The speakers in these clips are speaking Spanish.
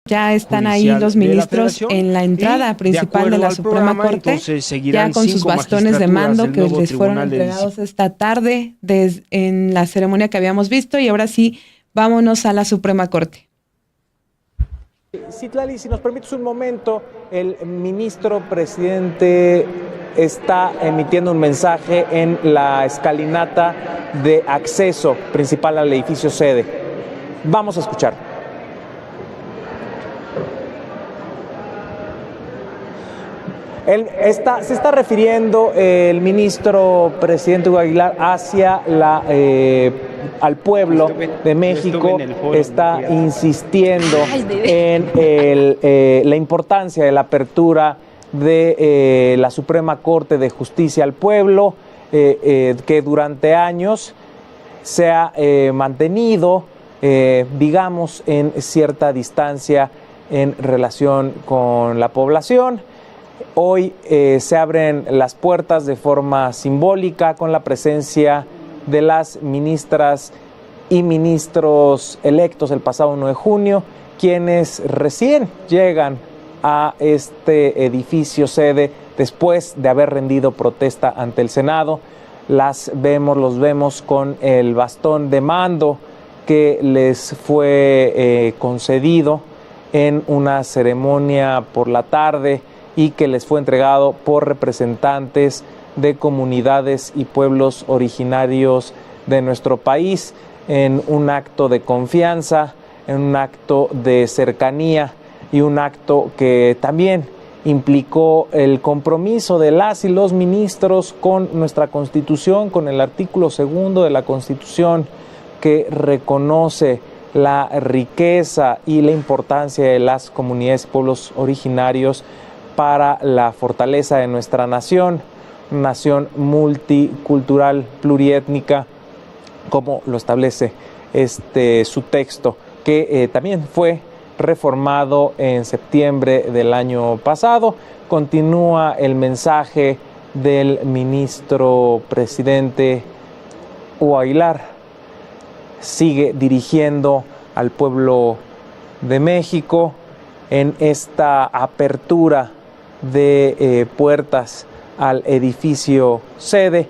Ya están ahí los ministros en la entrada principal de la Suprema Corte, ya con sus bastones de mando que les fueron entregados esta tarde en la ceremonia que habíamos visto. Y ahora sí, vámonos a la Suprema Corte. Citlali, si nos permites un momento, el ministro presidente está emitiendo un mensaje en la escalinata de acceso principal al edificio sede. Vamos a escuchar. Se está refiriendo el ministro presidente Hugo Aguilar hacia al pueblo de México, está insistiendo en la importancia de la apertura de la Suprema Corte de Justicia al pueblo, que durante años se ha mantenido, digamos, en cierta distancia en relación con la población. Hoy se abren las puertas de forma simbólica con la presencia de las ministras y ministros electos el pasado 1 de junio, quienes recién llegan a este edificio sede después de haber rendido protesta ante el Senado. Los vemos con el bastón de mando que les fue concedido en una ceremonia por la tarde y que les fue entregado por representantes de comunidades y pueblos originarios de nuestro país, en un acto de confianza, en un acto de cercanía y un acto que también implicó el compromiso de las y los ministros con nuestra Constitución, con el artículo 2 de la Constitución, que reconoce la riqueza y la importancia de las comunidades y pueblos originarios para la fortaleza de nuestra nación, nación multicultural, pluriétnica, como lo establece su texto, que también fue reformado en septiembre del año pasado. Continúa el mensaje del ministro presidente Hugo Aguilar, sigue dirigiendo al pueblo de México en esta apertura de puertas al edificio sede.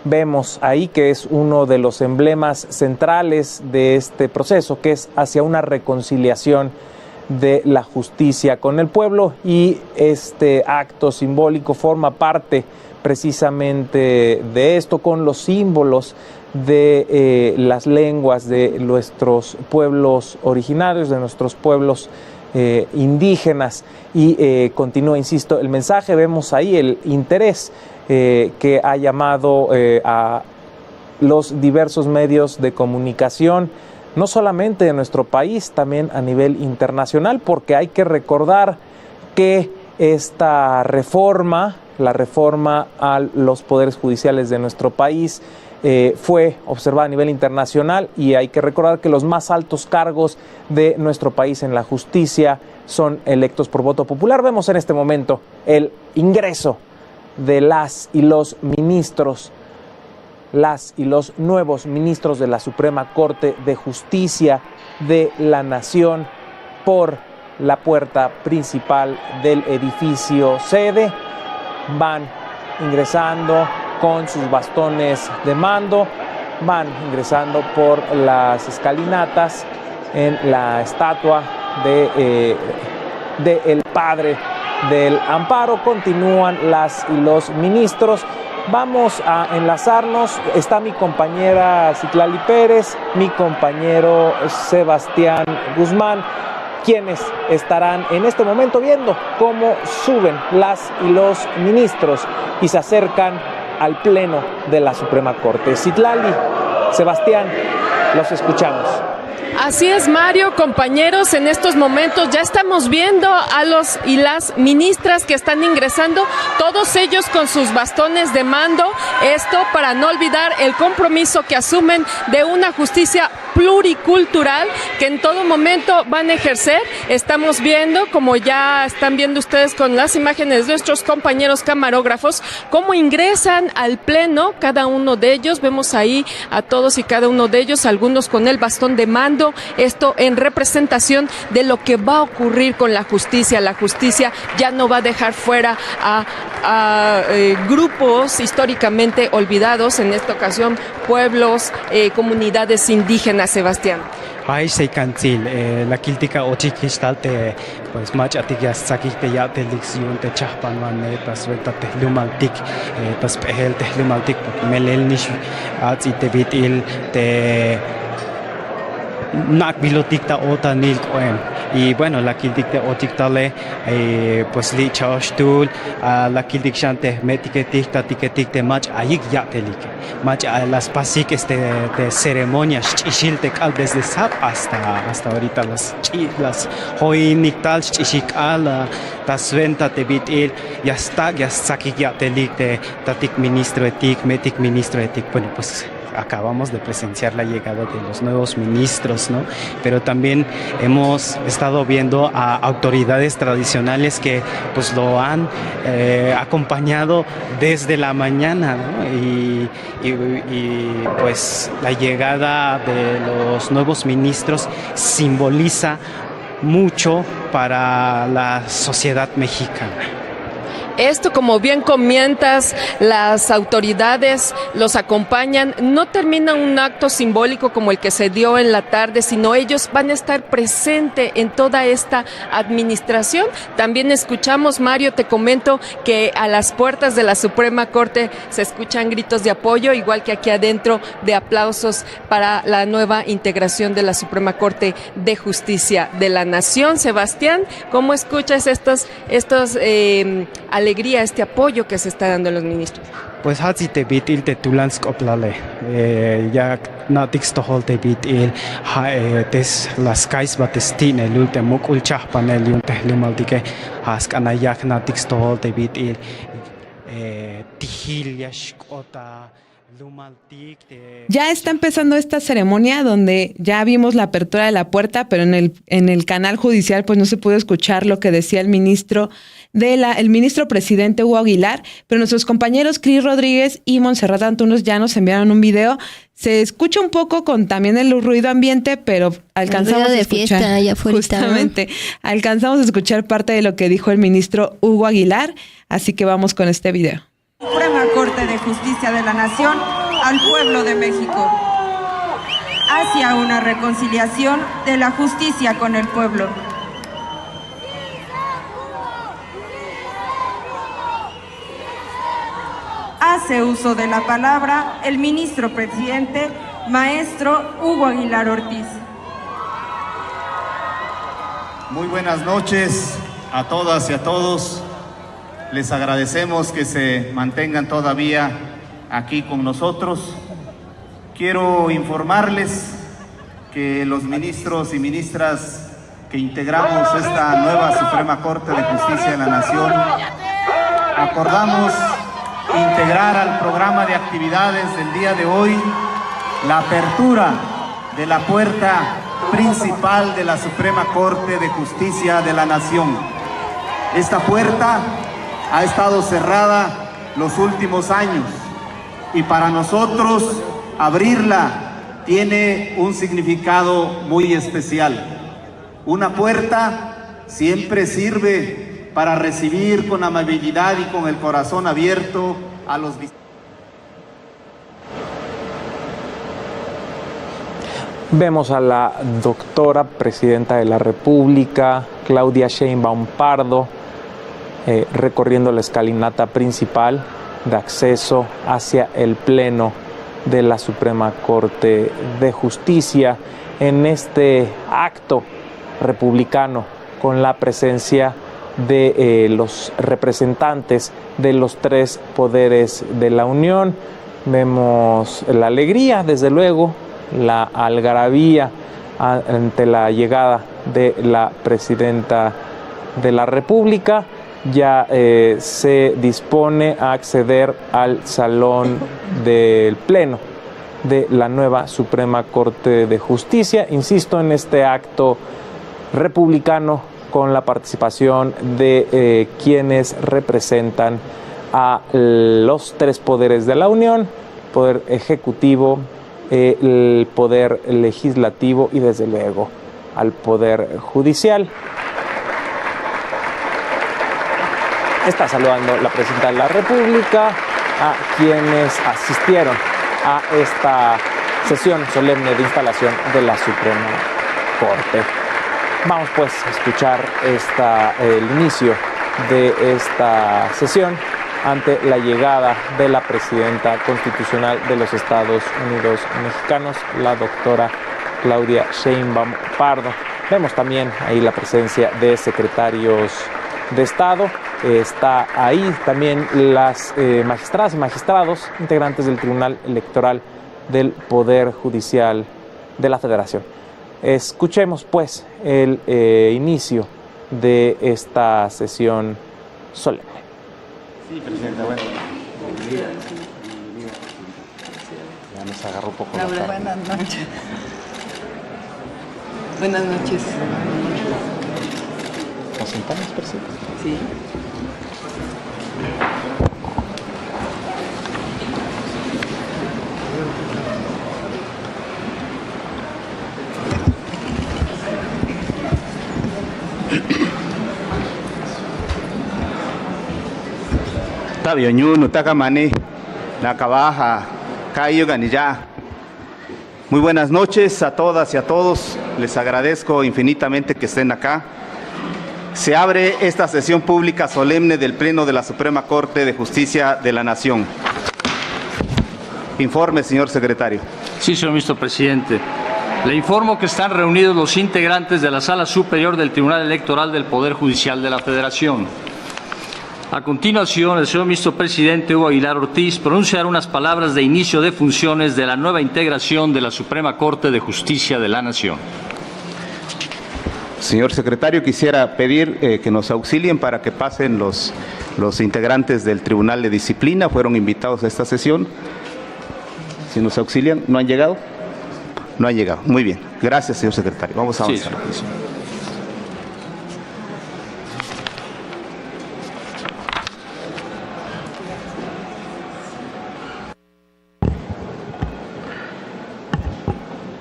Vemos ahí que es uno de los emblemas centrales de este proceso, que es hacia una reconciliación de la justicia con el pueblo, y este acto simbólico forma parte precisamente de esto, con los símbolos de las lenguas de nuestros pueblos originarios, de nuestros pueblos indígenas, y continúa, insisto, el mensaje. Vemos ahí el interés que ha llamado a los diversos medios de comunicación, no solamente de nuestro país, también a nivel internacional, porque hay que recordar que esta reforma, la reforma a los poderes judiciales de nuestro país, fue observada a nivel internacional, y hay que recordar que los más altos cargos de nuestro país en la justicia son electos por voto popular. Vemos en este momento el ingreso de las y los ministros, las y los nuevos ministros de la Suprema Corte de Justicia de la Nación por la puerta principal del edificio sede. Van ingresando con sus bastones de mando, van ingresando por las escalinatas en la estatua de el padre del amparo. Continúan las y los ministros. Vamos a enlazarnos. Está mi compañera Citlali Pérez, mi compañero Sebastián Guzmán, quienes estarán en este momento viendo cómo suben las y los ministros y se acercan al Pleno de la Suprema Corte. Citlali, Sebastián, los escuchamos. Así es, Mario, compañeros, en estos momentos ya estamos viendo a los y las ministras que están ingresando, todos ellos con sus bastones de mando, esto para no olvidar el compromiso que asumen de una justicia pluricultural que en todo momento van a ejercer. Estamos viendo, como ya están viendo ustedes con las imágenes de nuestros compañeros camarógrafos, cómo ingresan al pleno cada uno de ellos. Vemos ahí a todos y cada uno de ellos, algunos con el bastón de mando, esto en representación de lo que va a ocurrir con la justicia. La justicia ya no va a dejar fuera a grupos históricamente olvidados, en esta ocasión pueblos, comunidades indígenas, Sebastián. Ay, se cancel la quiltica ochiquistalte pues machatia sakite ya te lección te chahpan manetas veta te lumaltik tas pehel te lumaltik melelnish atzi te bitil te nak bilotik ta ota nil koem. Y bueno, la kildik te otiktale pues li chashtul la kildik shante metiketik ta tiketik te mach ayik ya telik mach las pasiques de ceremonias chichilte cal desde sap hasta ahorita las hoiniktal chichikal tas venta te bitil ya está ya sakik ya telik te tatik ministro etik metik ministro etik. Bueno, pues acabamos de presenciar la llegada de los nuevos ministros, ¿no? Pero también hemos estado viendo a autoridades tradicionales que pues lo han acompañado desde la mañana, ¿no? Y pues la llegada de los nuevos ministros simboliza mucho para la sociedad mexicana. Esto, como bien comentas, las autoridades los acompañan. No termina un acto simbólico como el que se dio en la tarde, sino ellos van a estar presentes en toda esta administración. También escuchamos, Mario, te comento que a las puertas de la Suprema Corte se escuchan gritos de apoyo, igual que aquí adentro, de aplausos para la nueva integración de la Suprema Corte de Justicia de la Nación. Sebastián, ¿cómo escuchas estos alegría, este apoyo que se está dando a los ministros? Pues hatzi te bitil te tulansk oplale ya natix tohol te bitil tes las kais batestine lulte mukul chahpanel yunte lumaldike haskanayak natix tohol te bitil tihil yashkota. Ya está empezando esta ceremonia donde ya vimos la apertura de la puerta, pero en el canal judicial pues no se pudo escuchar lo que decía el ministro presidente Hugo Aguilar, pero nuestros compañeros Cris Rodríguez y Montserrat Antunes ya nos enviaron un video. Se escucha un poco con también el ruido ambiente, pero alcanzamos a escuchar fiesta, allá justamente, alcanzamos a escuchar parte de lo que dijo el ministro Hugo Aguilar, así que vamos con este video. Suprema Corte de Justicia de la Nación al pueblo de México, hacia una reconciliación de la justicia con el pueblo. Hace uso de la palabra el ministro presidente, maestro Hugo Aguilar Ortiz. Muy buenas noches a todas y a todos. Les agradecemos que se mantengan todavía aquí con nosotros. Quiero informarles que los ministros y ministras que integramos esta nueva Suprema Corte de Justicia de la Nación acordamos integrar al programa de actividades del día de hoy la apertura de la puerta principal de la Suprema Corte de Justicia de la Nación. Esta puerta ha estado cerrada los últimos años y para nosotros abrirla tiene un significado muy especial. Una puerta siempre sirve para recibir con amabilidad y con el corazón abierto a los visitantes. Vemos a la doctora presidenta de la República, Claudia Sheinbaum Pardo, recorriendo la escalinata principal de acceso hacia el Pleno de la Suprema Corte de Justicia en este acto republicano con la presencia de los representantes de los tres poderes de la Unión. Vemos la alegría, desde luego, la algarabía ante la llegada de la presidenta de la República. Ya se dispone a acceder al salón del Pleno de la nueva Suprema Corte de Justicia. Insisto, en este acto republicano con la participación de quienes representan a los tres poderes de la Unión: poder ejecutivo, el poder legislativo y desde luego al poder judicial. Está saludando la presidenta de la República a quienes asistieron a esta sesión solemne de instalación de la Suprema Corte. Vamos pues a escuchar el inicio de esta sesión ante la llegada de la presidenta constitucional de los Estados Unidos mexicanos, la doctora Claudia Sheinbaum Pardo. Vemos también ahí la presencia de secretarios de Estado. Está ahí también las magistradas y magistrados integrantes del Tribunal Electoral del Poder Judicial de la Federación. Escuchemos pues el inicio de esta sesión solemne. Sí, presidenta, bueno, bienvenida. Ya nos agarró un poco la tarde. Buenas noches. Buenas noches. ¿Nos sentamos, presidenta? Sí. Muy buenas noches a todas y a todos. Les agradezco infinitamente que estén acá. Se abre esta sesión pública solemne del Pleno de la Suprema Corte de Justicia de la Nación. Informe, señor secretario. Sí, señor ministro presidente. Le informo que están reunidos los integrantes de la Sala Superior del Tribunal Electoral del Poder Judicial de la Federación. A continuación, el señor ministro presidente Hugo Aguilar Ortiz pronunciará unas palabras de inicio de funciones de la nueva integración de la Suprema Corte de Justicia de la Nación. Señor secretario, quisiera pedir que nos auxilien para que pasen los integrantes del Tribunal de Disciplina. Fueron invitados a esta sesión. Si nos auxilian, ¿no han llegado? No han llegado. Muy bien. Gracias, señor secretario. Vamos a avanzar. Sí.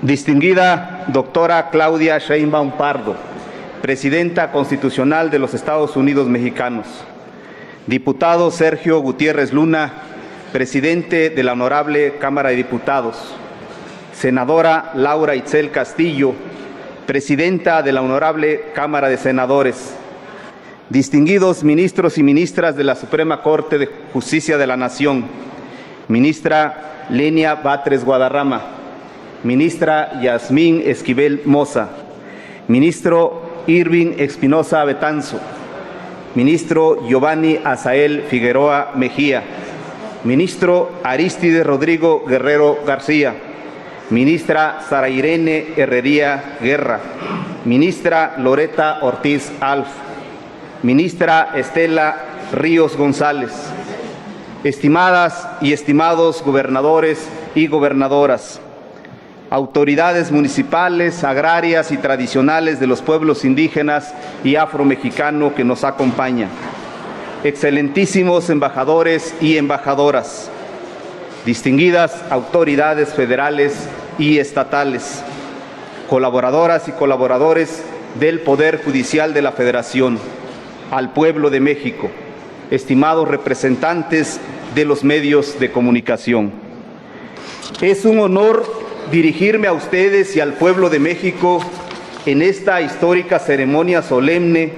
Distinguida doctora Claudia Sheinbaum Pardo, Presidenta Constitucional de los Estados Unidos Mexicanos. Diputado Sergio Gutiérrez Luna, Presidente de la Honorable Cámara de Diputados. Senadora Laura Itzel Castillo, Presidenta de la Honorable Cámara de Senadores. Distinguidos ministros y ministras de la Suprema Corte de Justicia de la Nación. Ministra Lenia Batres Guadarrama. Ministra Yasmín Esquivel Moza. Ministro Irving Espinosa Betanzo. Ministro Giovanni Azael Figueroa Mejía. Ministro Arístides Rodrigo Guerrero García. Ministra Sara Irene Herrería Guerra. Ministra Loreta Ortiz Alf. Ministra Estela Ríos González. Estimadas y estimados gobernadores y gobernadoras, autoridades municipales, agrarias y tradicionales de los pueblos indígenas y afromexicano que nos acompañan, excelentísimos embajadores y embajadoras, distinguidas autoridades federales y estatales, colaboradoras y colaboradores del Poder Judicial de la Federación, al pueblo de México, estimados representantes de los medios de comunicación. Es un honor dirigirme a ustedes y al pueblo de México en esta histórica ceremonia solemne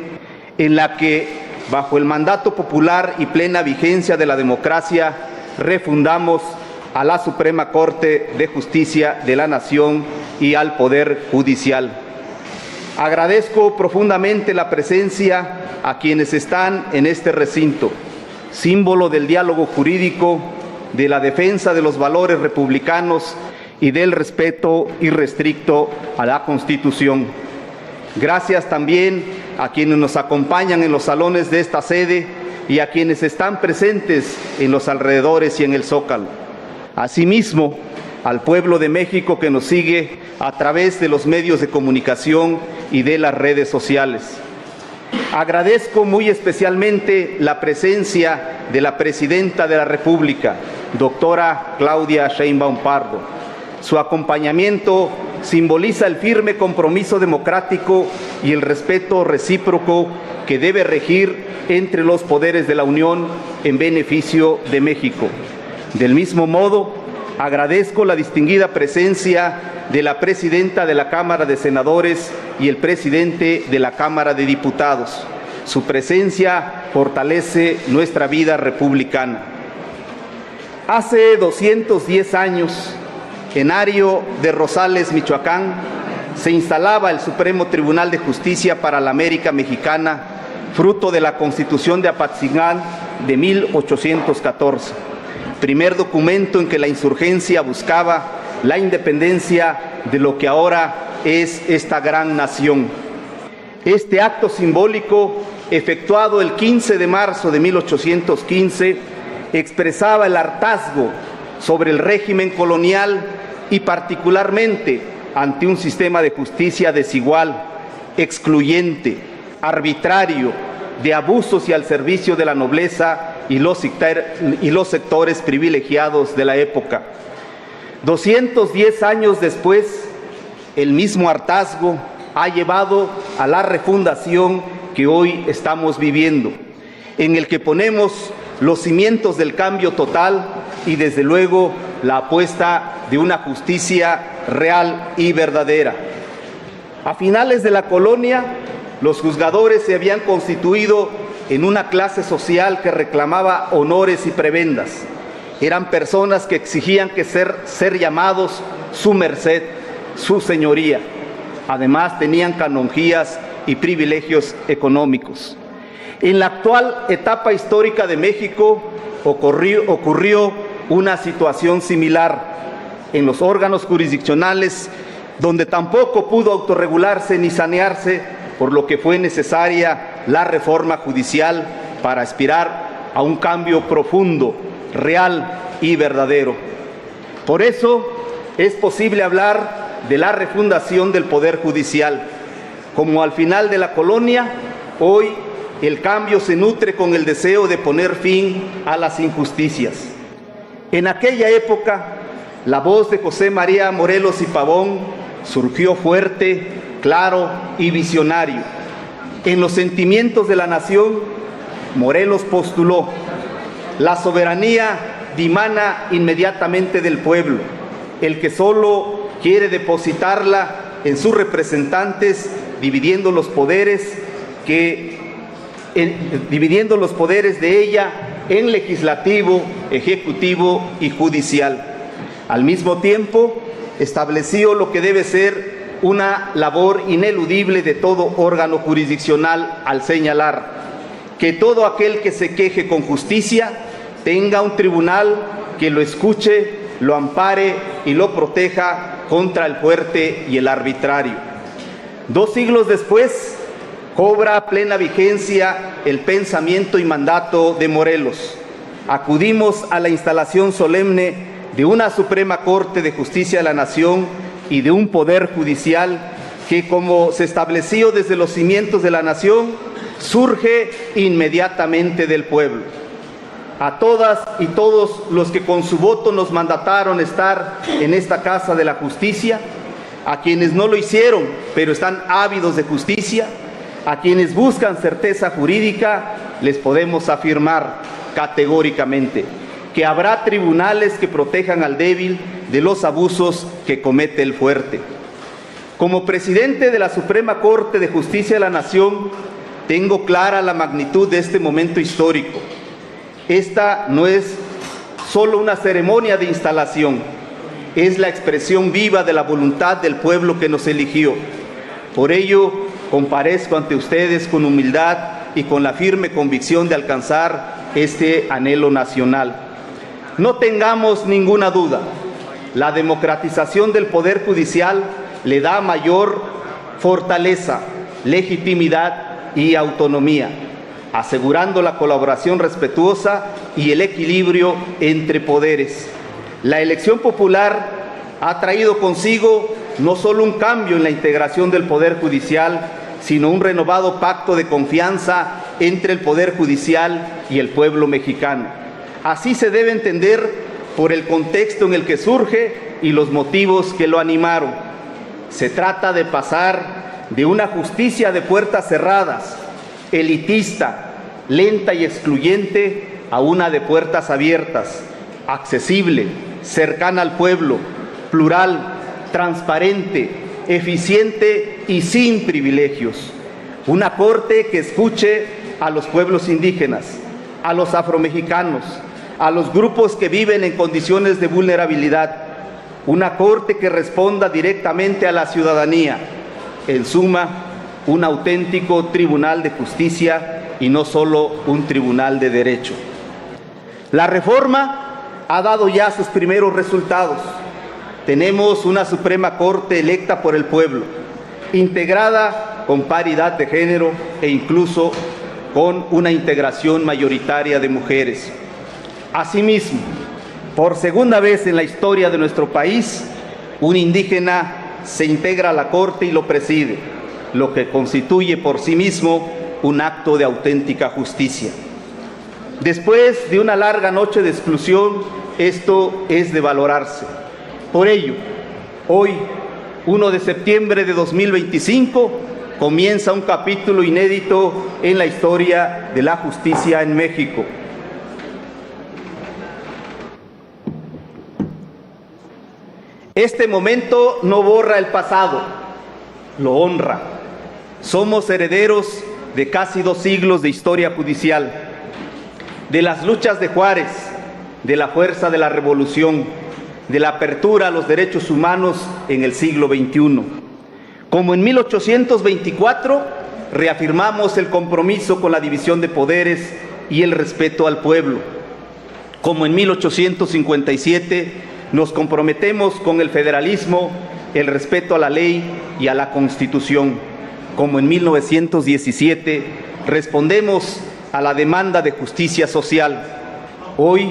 en la que, bajo el mandato popular y plena vigencia de la democracia, refundamos a la Suprema Corte de Justicia de la Nación y al Poder Judicial. Agradezco profundamente la presencia a quienes están en este recinto, símbolo del diálogo jurídico, de la defensa de los valores republicanos y del respeto irrestricto a la Constitución. Gracias también a quienes nos acompañan en los salones de esta sede y a quienes están presentes en los alrededores y en el Zócalo. Asimismo, al pueblo de México que nos sigue a través de los medios de comunicación y de las redes sociales. Agradezco muy especialmente la presencia de la Presidenta de la República, doctora Claudia Sheinbaum Pardo. Su acompañamiento simboliza el firme compromiso democrático y el respeto recíproco que debe regir entre los poderes de la Unión en beneficio de México. Del mismo modo, agradezco la distinguida presencia de la Presidenta de la Cámara de Senadores y el Presidente de la Cámara de Diputados. Su presencia fortalece nuestra vida republicana. Hace 210 años, en Ario de Rosales, Michoacán, se instalaba el Supremo Tribunal de Justicia para la América Mexicana, fruto de la Constitución de Apatzingán de 1814, primer documento en que la insurgencia buscaba la independencia de lo que ahora es esta gran nación. Este acto simbólico, efectuado el 15 de marzo de 1815, expresaba el hartazgo sobre el régimen colonial y particularmente ante un sistema de justicia desigual, excluyente, arbitrario, de abusos y al servicio de la nobleza y los sectores privilegiados de la época. 210 años después, el mismo hartazgo ha llevado a la refundación que hoy estamos viviendo, en el que ponemos los cimientos del cambio total y desde luego la apuesta de una justicia real y verdadera. A finales de la colonia, los juzgadores se habían constituido en una clase social que reclamaba honores y prebendas. Eran personas que exigían ser llamados su merced, su señoría. Además, tenían canonjías y privilegios económicos. En la actual etapa histórica de México ocurrió una situación similar en los órganos jurisdiccionales, donde tampoco pudo autorregularse ni sanearse, por lo que fue necesaria la reforma judicial para aspirar a un cambio profundo, real y verdadero. Por eso es posible hablar de la refundación del Poder Judicial. Como al final de la colonia, hoy el cambio se nutre con el deseo de poner fin a las injusticias. En aquella época, la voz de José María Morelos y Pavón surgió fuerte, claro y visionario. En los sentimientos de la nación, Morelos postuló: la soberanía dimana inmediatamente del pueblo, el que solo quiere depositarla en sus representantes, dividiendo los poderes de ella en legislativo, ejecutivo y judicial. Al mismo tiempo, estableció lo que debe ser una labor ineludible de todo órgano jurisdiccional al señalar que todo aquel que se queje con justicia tenga un tribunal que lo escuche, lo ampare y lo proteja contra el fuerte y el arbitrario. 2 siglos después, cobra plena vigencia el pensamiento y mandato de Morelos. Acudimos a la instalación solemne de una Suprema Corte de Justicia de la Nación y de un Poder Judicial que, como se estableció desde los cimientos de la nación, surge inmediatamente del pueblo. A todas y todos los que con su voto nos mandataron estar en esta Casa de la Justicia, a quienes no lo hicieron, pero están ávidos de justicia, a quienes buscan certeza jurídica, les podemos afirmar categóricamente que habrá tribunales que protejan al débil de los abusos que comete el fuerte. Como presidente de la Suprema Corte de Justicia de la Nación, tengo clara la magnitud de este momento histórico. Esta no es solo una ceremonia de instalación, es la expresión viva de la voluntad del pueblo que nos eligió. Por ello, comparezco ante ustedes con humildad y con la firme convicción de alcanzar este anhelo nacional. No tengamos ninguna duda, la democratización del Poder Judicial le da mayor fortaleza, legitimidad y autonomía, asegurando la colaboración respetuosa y el equilibrio entre poderes. La elección popular ha traído consigo no solo un cambio en la integración del Poder Judicial, sino un renovado pacto de confianza entre el Poder Judicial y el pueblo mexicano. Así se debe entender por el contexto en el que surge y los motivos que lo animaron. Se trata de pasar de una justicia de puertas cerradas, elitista, lenta y excluyente, a una de puertas abiertas, accesible, cercana al pueblo, plural, transparente, eficiente y sin privilegios. Una corte que escuche a los pueblos indígenas, a los afromexicanos, a los grupos que viven en condiciones de vulnerabilidad. Una corte que responda directamente a la ciudadanía. En suma, un auténtico tribunal de justicia y no solo un tribunal de derecho. La reforma ha dado ya sus primeros resultados. Tenemos una Suprema Corte electa por el pueblo, integrada con paridad de género e incluso con una integración mayoritaria de mujeres. Asimismo, por segunda vez en la historia de nuestro país, un indígena se integra a la Corte y lo preside, lo que constituye por sí mismo un acto de auténtica justicia. Después de una larga noche de exclusión, esto es de valorarse. Por ello, hoy, 1 de septiembre de 2025, comienza un capítulo inédito en la historia de la justicia en México. Este momento no borra el pasado, lo honra. Somos herederos de casi 2 siglos de historia judicial, de las luchas de Juárez, de la fuerza de la revolución, de la apertura a los derechos humanos en el siglo XXI. Como en 1824, reafirmamos el compromiso con la división de poderes y el respeto al pueblo. Como en 1857, nos comprometemos con el federalismo, el respeto a la ley y a la Constitución. Como en 1917, respondemos a la demanda de justicia social. Hoy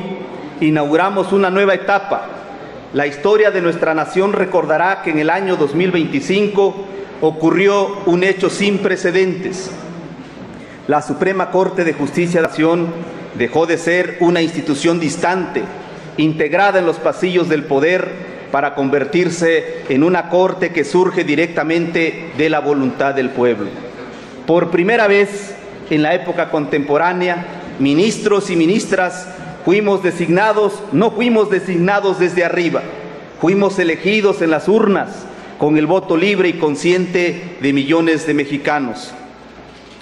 inauguramos una nueva etapa. La historia de nuestra nación recordará que en el año 2025 ocurrió un hecho sin precedentes. La Suprema Corte de Justicia de la Nación dejó de ser una institución distante, integrada en los pasillos del poder, para convertirse en una corte que surge directamente de la voluntad del pueblo. Por primera vez en la época contemporánea, ministros y ministras no fuimos designados desde arriba, fuimos elegidos en las urnas con el voto libre y consciente de millones de mexicanos.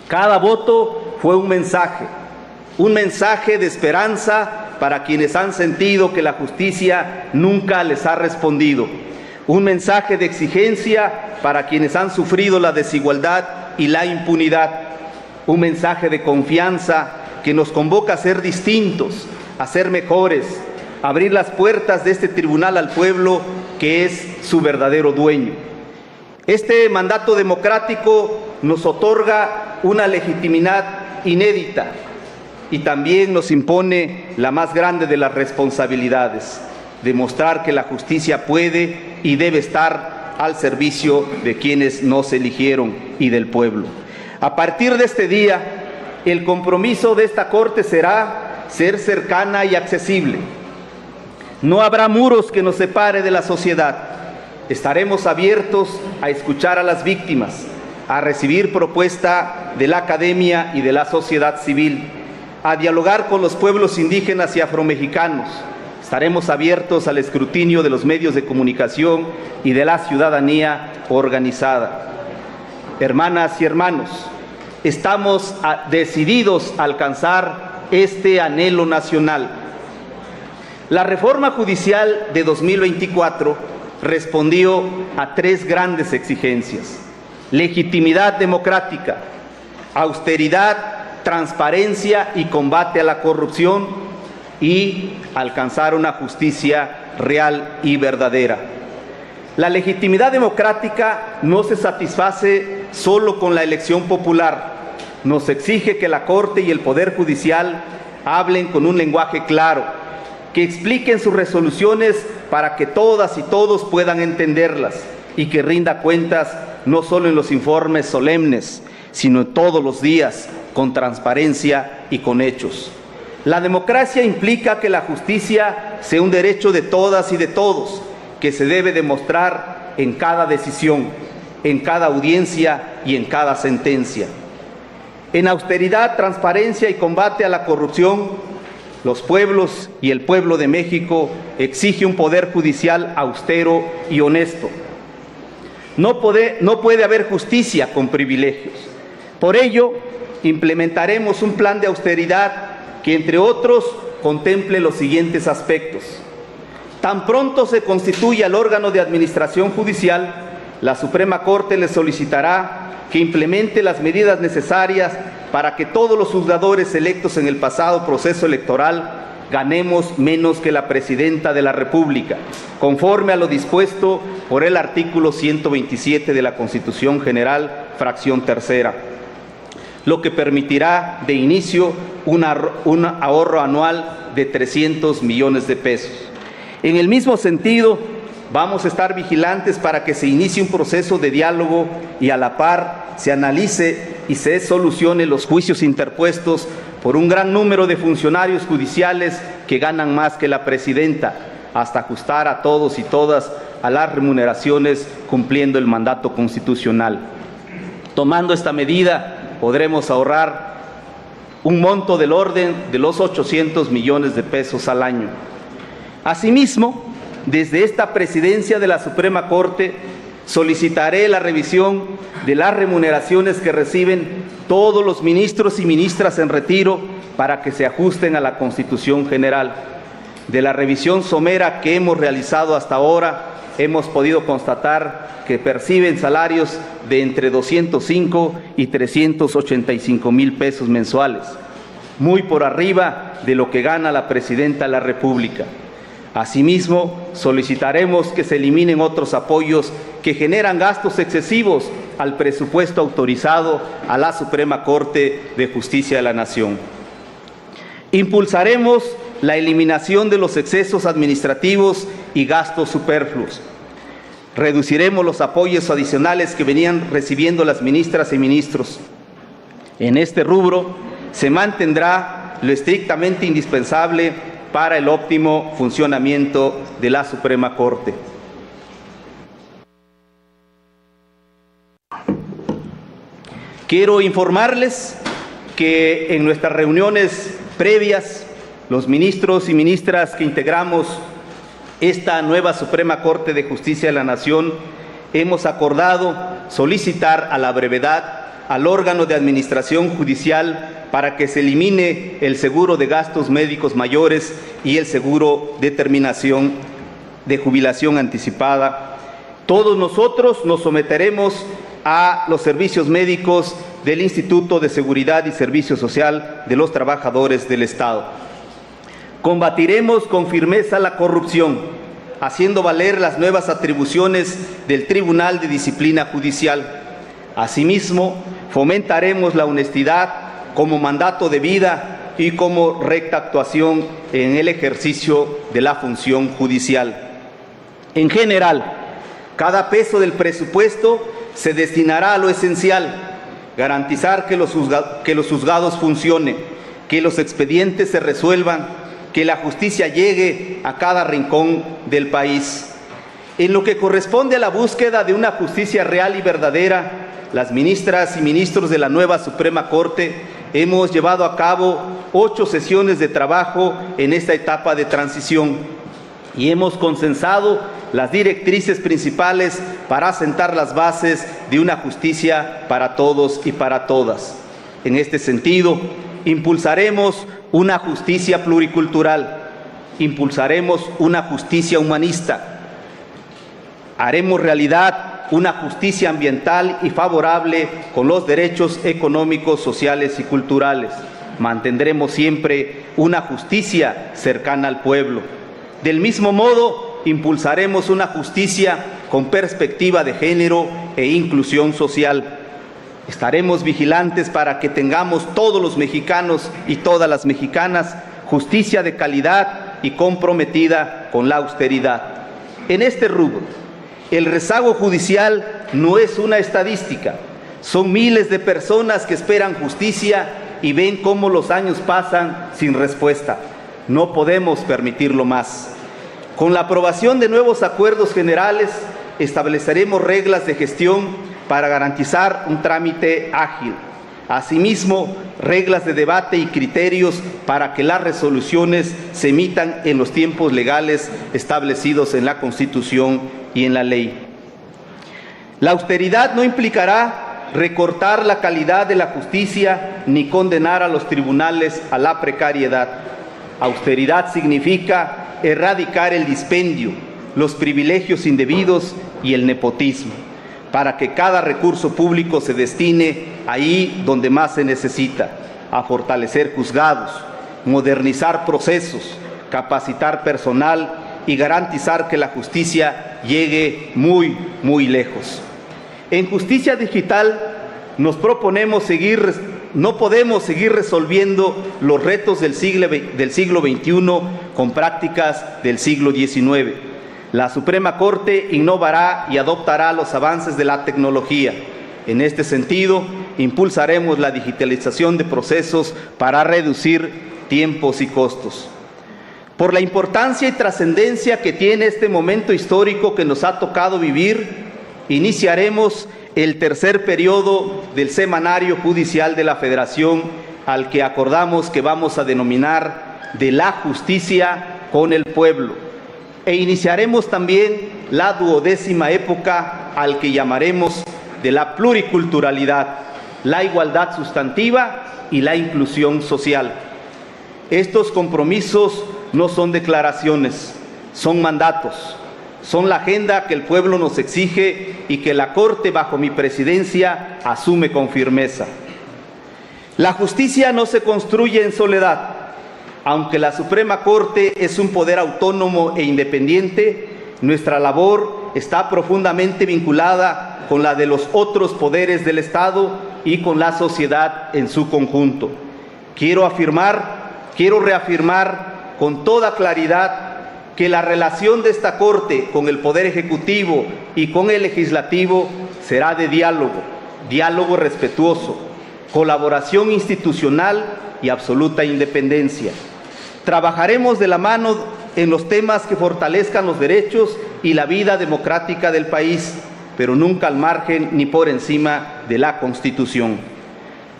Cada voto fue un mensaje de esperanza para quienes han sentido que la justicia nunca les ha respondido, un mensaje de exigencia para quienes han sufrido la desigualdad y la impunidad, un mensaje de confianza que nos convoca a ser distintos, a ser mejores, a abrir las puertas de este tribunal al pueblo que es su verdadero dueño. Este mandato democrático nos otorga una legitimidad inédita y también nos impone la más grande de las responsabilidades, demostrar que la justicia puede y debe estar al servicio de quienes nos eligieron y del pueblo. A partir de este día, el compromiso de esta Corte será ser cercana y accesible. No habrá muros que nos separe de la sociedad. Estaremos abiertos a escuchar a las víctimas, a recibir propuesta de la academia y de la sociedad civil, a dialogar con los pueblos indígenas y afromexicanos. Estaremos abiertos al escrutinio de los medios de comunicación y de la ciudadanía organizada. Hermanas y hermanos, estamos decididos a alcanzar este anhelo nacional. La reforma judicial de 2024 respondió a 3 grandes exigencias: legitimidad democrática, austeridad, transparencia y combate a la corrupción, y alcanzar una justicia real y verdadera. La legitimidad democrática no se satisface solo con la elección popular. Nos exige que la Corte y el Poder Judicial hablen con un lenguaje claro, que expliquen sus resoluciones para que todas y todos puedan entenderlas y que rinda cuentas no solo en los informes solemnes, sino en todos los días, con transparencia y con hechos. La democracia implica que la justicia sea un derecho de todas y de todos, que se debe demostrar en cada decisión, en cada audiencia y en cada sentencia. En austeridad, transparencia y combate a la corrupción, los pueblos y el pueblo de México exige un poder judicial austero y honesto. No puede haber justicia con privilegios. Por ello, implementaremos un plan de austeridad que, entre otros, contemple los siguientes aspectos. Tan pronto se constituya el órgano de administración judicial, la Suprema Corte le solicitará que implemente las medidas necesarias para que todos los juzgadores electos en el pasado proceso electoral ganemos menos que la Presidenta de la República, conforme a lo dispuesto por el artículo 127 de la Constitución General, fracción tercera, lo que permitirá de inicio un ahorro anual de 300 millones de pesos. En el mismo sentido, vamos a estar vigilantes para que se inicie un proceso de diálogo y a la par se analice y se solucione los juicios interpuestos por un gran número de funcionarios judiciales que ganan más que la Presidenta, hasta ajustar a todos y todas a las remuneraciones cumpliendo el mandato constitucional. Tomando esta medida, podremos ahorrar un monto del orden de los 800 millones de pesos al año. Asimismo, desde esta presidencia de la Suprema Corte, solicitaré la revisión de las remuneraciones que reciben todos los ministros y ministras en retiro para que se ajusten a la Constitución General. De la revisión somera que hemos realizado hasta ahora, hemos podido constatar que perciben salarios de entre 205 y 385 mil pesos mensuales, muy por arriba de lo que gana la Presidenta de la República. Asimismo, solicitaremos que se eliminen otros apoyos que generan gastos excesivos al presupuesto autorizado a la Suprema Corte de Justicia de la Nación. Impulsaremos la eliminación de los excesos administrativos y gastos superfluos. Reduciremos los apoyos adicionales que venían recibiendo las ministras y ministros. En este rubro se mantendrá lo estrictamente indispensable para el óptimo funcionamiento de la Suprema Corte. Quiero informarles que en nuestras reuniones previas, los ministros y ministras que integramos esta nueva Suprema Corte de Justicia de la Nación, hemos acordado solicitar a la brevedad al órgano de administración judicial para que se elimine el seguro de gastos médicos mayores y el seguro de terminación de jubilación anticipada. Todos nosotros nos someteremos a los servicios médicos del Instituto de Seguridad y Servicio Social de los Trabajadores del Estado. Combatiremos con firmeza la corrupción, haciendo valer las nuevas atribuciones del Tribunal de Disciplina Judicial. Asimismo, fomentaremos la honestidad como mandato de vida y como recta actuación en el ejercicio de la función judicial. En general, cada peso del presupuesto se destinará a lo esencial: garantizar que los juzgados funcionen, que los expedientes se resuelvan, que la justicia llegue a cada rincón del país. En lo que corresponde a la búsqueda de una justicia real y verdadera, las ministras y ministros de la nueva Suprema Corte hemos llevado a cabo 8 sesiones de trabajo en esta etapa de transición y hemos consensado las directrices principales para asentar las bases de una justicia para todos y para todas. En este sentido, impulsaremos una justicia pluricultural, impulsaremos una justicia humanista, haremos realidad una justicia ambiental y favorable con los derechos económicos, sociales y culturales. Mantendremos siempre una justicia cercana al pueblo. Del mismo modo, impulsaremos una justicia con perspectiva de género e inclusión social. Estaremos vigilantes para que tengamos todos los mexicanos y todas las mexicanas justicia de calidad y comprometida con la austeridad. en este rubro. El rezago judicial no es una estadística, son miles de personas que esperan justicia y ven cómo los años pasan sin respuesta. No podemos permitirlo más. Con la aprobación de nuevos acuerdos generales, estableceremos reglas de gestión para garantizar un trámite ágil. Asimismo, reglas de debate y criterios para que las resoluciones se emitan en los tiempos legales establecidos en la Constitución y en la ley. La austeridad no implicará recortar la calidad de la justicia ni condenar a los tribunales a la precariedad. Austeridad significa erradicar el dispendio, los privilegios indebidos y el nepotismo, para que cada recurso público se destine ahí donde más se necesita, a fortalecer juzgados, modernizar procesos, capacitar personal y garantizar que la justicia llegue muy, muy lejos. En justicia digital nos proponemos no podemos seguir resolviendo los retos del siglo XXI con prácticas del siglo XIX. La Suprema Corte innovará y adoptará los avances de la tecnología. En este sentido, impulsaremos la digitalización de procesos para reducir tiempos y costos. Por la importancia y trascendencia que tiene este momento histórico que nos ha tocado vivir, iniciaremos el tercer periodo del Semanario Judicial de la Federación, al que acordamos que vamos a denominar de la justicia con el pueblo. E iniciaremos también la 12ª época, al que llamaremos de la pluriculturalidad, la igualdad sustantiva y la inclusión social. Estos compromisos no son declaraciones, son mandatos, son la agenda que el pueblo nos exige y que la Corte, bajo mi presidencia, asume con firmeza. La justicia no se construye en soledad. Aunque la Suprema Corte es un poder autónomo e independiente, nuestra labor está profundamente vinculada con la de los otros poderes del Estado y con la sociedad en su conjunto. Quiero reafirmar con toda claridad que la relación de esta Corte con el Poder Ejecutivo y con el Legislativo será de diálogo respetuoso, colaboración institucional y absoluta independencia. Trabajaremos de la mano en los temas que fortalezcan los derechos y la vida democrática del país, pero nunca al margen ni por encima de la Constitución.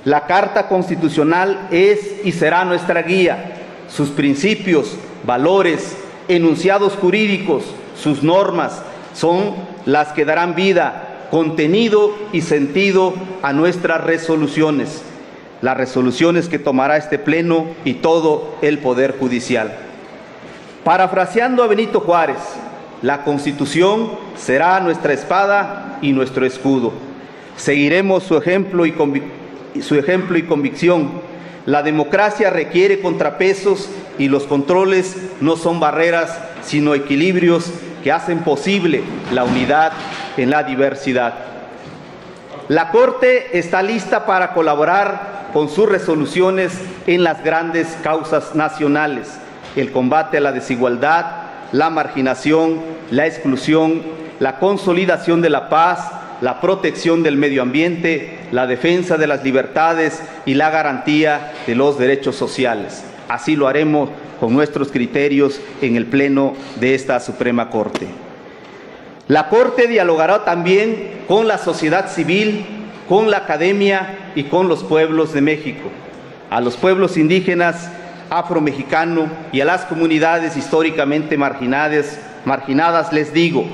La Carta Constitucional es y será nuestra guía. Sus principios, valores, enunciados jurídicos, sus normas, son las que darán vida, contenido y sentido a nuestras resoluciones, las resoluciones que tomará este Pleno y todo el Poder Judicial. Parafraseando a Benito Juárez, la Constitución será nuestra espada y nuestro escudo. Seguiremos su ejemplo y convicción. La democracia requiere contrapesos y los controles no son barreras, sino equilibrios que hacen posible la unidad en la diversidad. La Corte está lista para colaborar con sus resoluciones en las grandes causas nacionales: el combate a la desigualdad, la marginación, la exclusión, la consolidación de la paz, la protección del medio ambiente, la defensa de las libertades y la garantía de los derechos sociales. Así lo haremos con nuestros criterios en el Pleno de esta Suprema Corte. La Corte dialogará también con la sociedad civil, con la academia y con los pueblos de México. A los pueblos indígenas, afromexicanos y a las comunidades históricamente marginadas les digo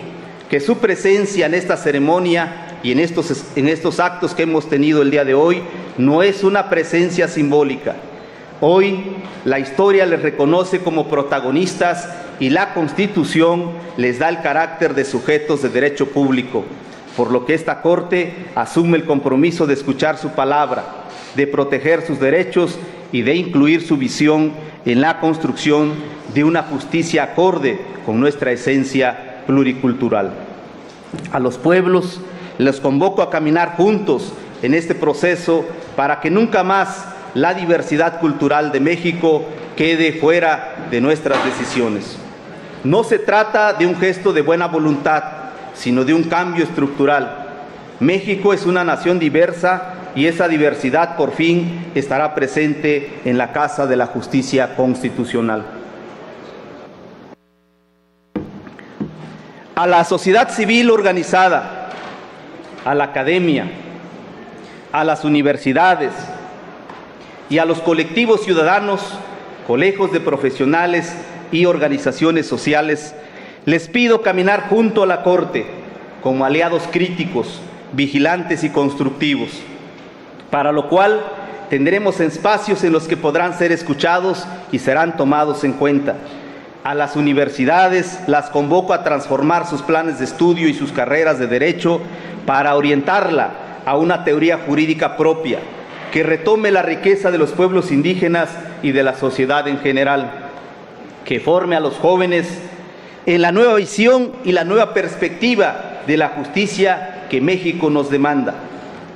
que su presencia en esta ceremonia y en estos actos que hemos tenido el día de hoy no es una presencia simbólica. Hoy la historia les reconoce como protagonistas y la Constitución les da el carácter de sujetos de derecho público, por lo que esta Corte asume el compromiso de escuchar su palabra, de proteger sus derechos y de incluir su visión en la construcción de una justicia acorde con nuestra esencia pluricultural. A los pueblos les convoco a caminar juntos en este proceso para que nunca más la diversidad cultural de México quede fuera de nuestras decisiones. No se trata de un gesto de buena voluntad, sino de un cambio estructural. México es una nación diversa y esa diversidad por fin estará presente en la Casa de la Justicia Constitucional. A la sociedad civil organizada, a la academia, a las universidades y a los colectivos ciudadanos, colegios de profesionales y organizaciones sociales, les pido caminar junto a la Corte como aliados críticos, vigilantes y constructivos, para lo cual tendremos espacios en los que podrán ser escuchados y serán tomados en cuenta. A las universidades las convoco a transformar sus planes de estudio y sus carreras de derecho para orientarla a una teoría jurídica propia que retome la riqueza de los pueblos indígenas y de la sociedad en general, que forme a los jóvenes en la nueva visión y la nueva perspectiva de la justicia que México nos demanda.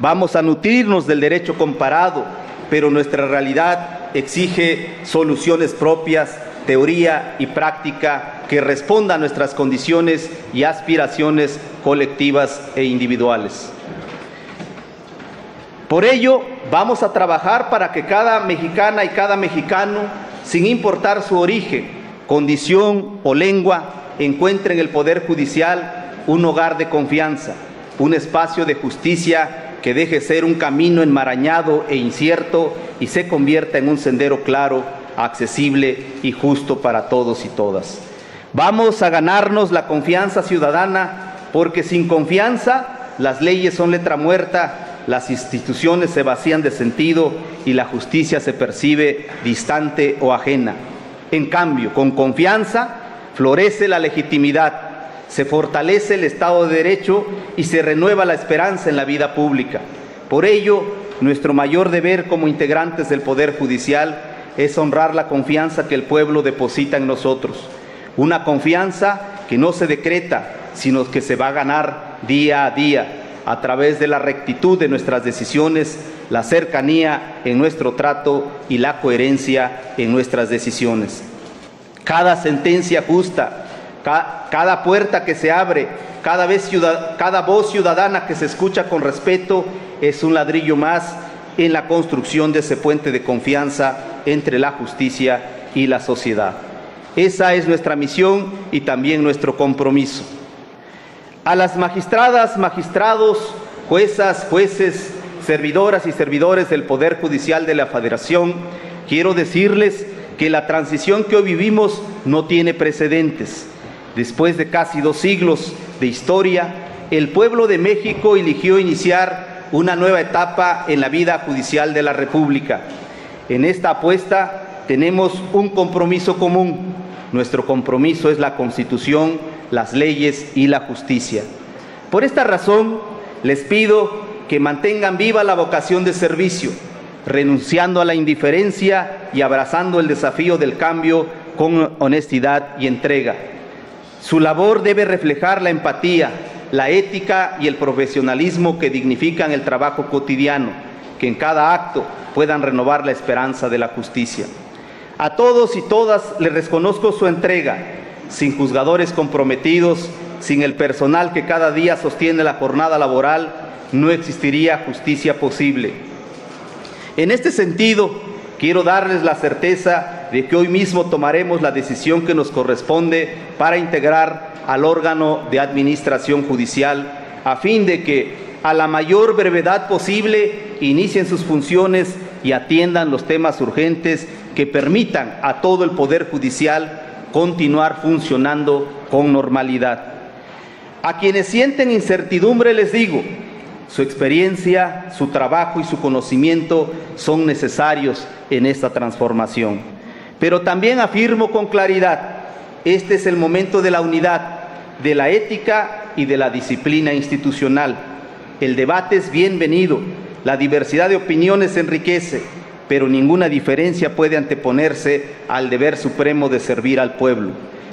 Vamos a nutrirnos del derecho comparado, pero nuestra realidad exige soluciones propias, teoría y práctica que responda a nuestras condiciones y aspiraciones colectivas e individuales. Por ello, vamos a trabajar para que cada mexicana y cada mexicano, sin importar su origen, condición o lengua, encuentre en el Poder Judicial un hogar de confianza, un espacio de justicia que deje ser un camino enmarañado e incierto y se convierta en un sendero claro, accesible y justo para todos y todas. Vamos a ganarnos la confianza ciudadana, porque sin confianza las leyes son letra muerta, las instituciones se vacían de sentido y la justicia se percibe distante o ajena. En cambio, con confianza florece la legitimidad, se fortalece el Estado de Derecho y se renueva la esperanza en la vida pública. Por ello, nuestro mayor deber como integrantes del Poder Judicial es honrar la confianza que el pueblo deposita en nosotros. Una confianza que no se decreta, sino que se va a ganar día a día a través de la rectitud de nuestras decisiones, la cercanía en nuestro trato y la coherencia en nuestras decisiones. Cada sentencia justa, cada puerta que se abre, cada voz ciudadana que se escucha con respeto es un ladrillo más en la construcción de ese puente de confianza entre la justicia y la sociedad. Esa es nuestra misión y también nuestro compromiso. A las magistradas, magistrados, juezas, jueces, servidoras y servidores del Poder Judicial de la Federación, quiero decirles que la transición que hoy vivimos no tiene precedentes. Después de casi 2 siglos de historia, el pueblo de México eligió iniciar una nueva etapa en la vida judicial de la República. En esta apuesta tenemos un compromiso común. Nuestro compromiso es la Constitución, las leyes y la justicia. Por esta razón, les pido que mantengan viva la vocación de servicio, renunciando a la indiferencia y abrazando el desafío del cambio con honestidad y entrega. Su labor debe reflejar la empatía, la ética y el profesionalismo que dignifican el trabajo cotidiano, que en cada acto puedan renovar la esperanza de la justicia. A todos y todas les reconozco su entrega. Sin juzgadores comprometidos, sin el personal que cada día sostiene la jornada laboral, no existiría justicia posible. En este sentido, quiero darles la certeza de que hoy mismo tomaremos la decisión que nos corresponde para integrar al órgano de administración judicial, a fin de que a la mayor brevedad posible inicien sus funciones y atiendan los temas urgentes que permitan a todo el Poder Judicial continuar funcionando con normalidad. A quienes sienten incertidumbre les digo, su experiencia, su trabajo y su conocimiento son necesarios en esta transformación. Pero también afirmo con claridad, este es el momento de la unidad, de la ética y de la disciplina institucional. El debate es bienvenido, la diversidad de opiniones enriquece, pero ninguna diferencia puede anteponerse al deber supremo de servir al pueblo.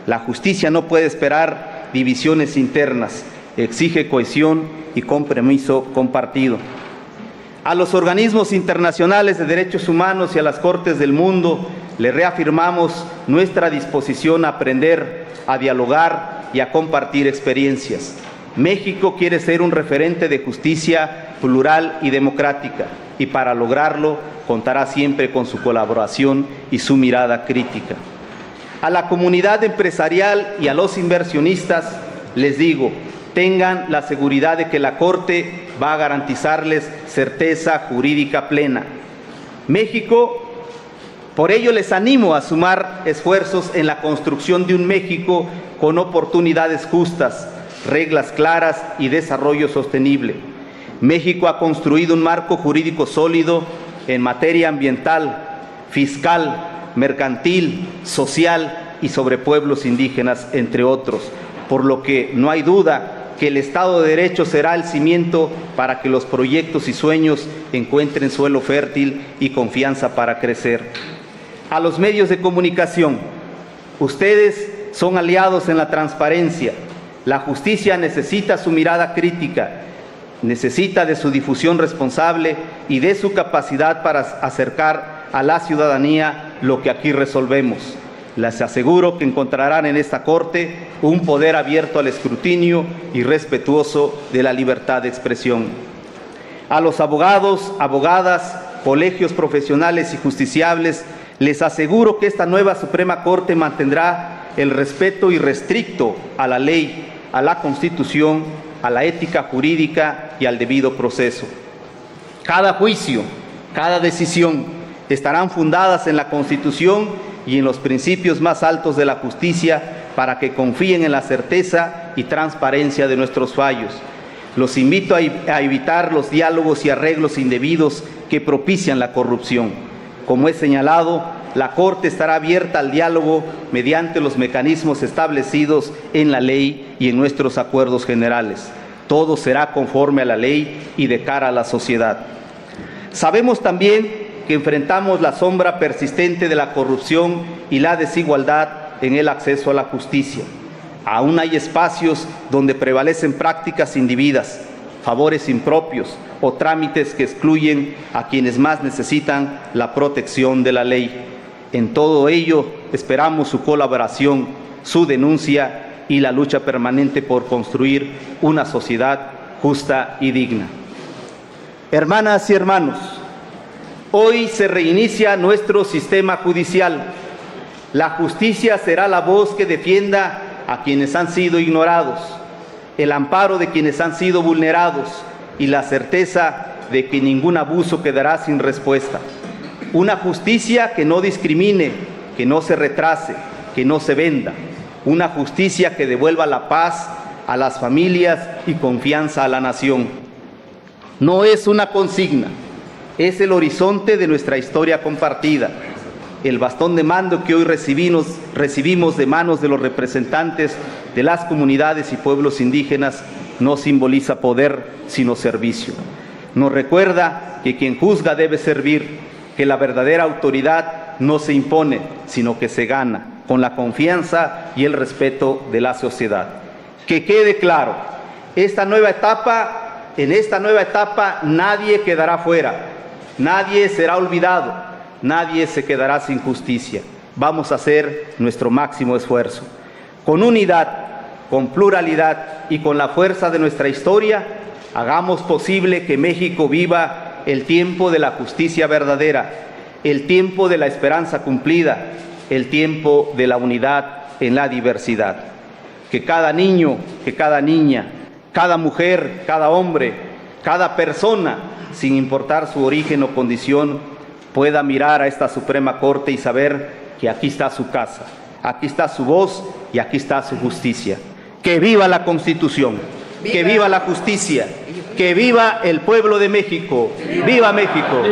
La justicia no puede esperar divisiones internas, exige cohesión y compromiso compartido. A los organismos internacionales de derechos humanos y a las Cortes del mundo le reafirmamos nuestra disposición a aprender, a dialogar y a compartir experiencias. México quiere ser un referente de justicia plural y democrática, y para lograrlo contará siempre con su colaboración y su mirada crítica. A la comunidad empresarial y a los inversionistas les digo, tengan la seguridad de que la Corte va a garantizarles certeza jurídica plena. México, por ello les animo a sumar esfuerzos en la construcción de un México con oportunidades justas, reglas claras y desarrollo sostenible. México ha construido un marco jurídico sólido en materia ambiental, fiscal, mercantil, social y sobre pueblos indígenas, entre otros, por lo que no hay duda que el Estado de Derecho será el cimiento para que los proyectos y sueños encuentren suelo fértil y confianza para crecer. A los medios de comunicación, ustedes son aliados en la transparencia. La justicia necesita su mirada crítica, necesita de su difusión responsable y de su capacidad para acercar a la ciudadanía lo que aquí resolvemos. Les aseguro que encontrarán en esta Corte un poder abierto al escrutinio y respetuoso de la libertad de expresión. A los abogados, abogadas, colegios profesionales y justiciables, les aseguro que esta nueva Suprema Corte mantendrá el respeto irrestricto a la ley, a la Constitución, a la ética jurídica y al debido proceso. Cada juicio, cada decisión estarán fundadas en la Constitución y en los principios más altos de la justicia para que confíen en la certeza y transparencia de nuestros fallos. Los invito a evitar los diálogos y arreglos indebidos que propician la corrupción. Como he señalado, la Corte estará abierta al diálogo mediante los mecanismos establecidos en la ley y en nuestros acuerdos generales. Todo será conforme a la ley y de cara a la sociedad. Sabemos también que enfrentamos la sombra persistente de la corrupción y la desigualdad en el acceso a la justicia. Aún hay espacios donde prevalecen prácticas indebidas, favores impropios o trámites que excluyen a quienes más necesitan la protección de la ley. En todo ello, esperamos su colaboración, su denuncia y la lucha permanente por construir una sociedad justa y digna. Hermanas y hermanos, hoy se reinicia nuestro sistema judicial. La justicia será la voz que defienda a quienes han sido ignorados, el amparo de quienes han sido vulnerados y la certeza de que ningún abuso quedará sin respuesta. Una justicia que no discrimine, que no se retrase, que no se venda. Una justicia que devuelva la paz a las familias y confianza a la nación. No es una consigna. Es el horizonte de nuestra historia compartida. El bastón de mando que hoy recibimos de manos de los representantes de las comunidades y pueblos indígenas no simboliza poder, sino servicio. Nos recuerda que quien juzga debe servir, que la verdadera autoridad no se impone, sino que se gana, con la confianza y el respeto de la sociedad. Que quede claro, en esta nueva etapa nadie quedará fuera. Nadie será olvidado, nadie se quedará sin justicia. Vamos a hacer nuestro máximo esfuerzo. Con unidad, con pluralidad y con la fuerza de nuestra historia, hagamos posible que México viva el tiempo de la justicia verdadera, el tiempo de la esperanza cumplida, el tiempo de la unidad en la diversidad. Que cada niño, que cada niña, cada mujer, cada hombre, cada persona, sin importar su origen o condición, pueda mirar a esta Suprema Corte y saber que aquí está su casa, aquí está su voz y aquí está su justicia. ¡Que viva la Constitución! ¡Que viva la justicia! ¡Que viva el pueblo de México! ¡Viva México!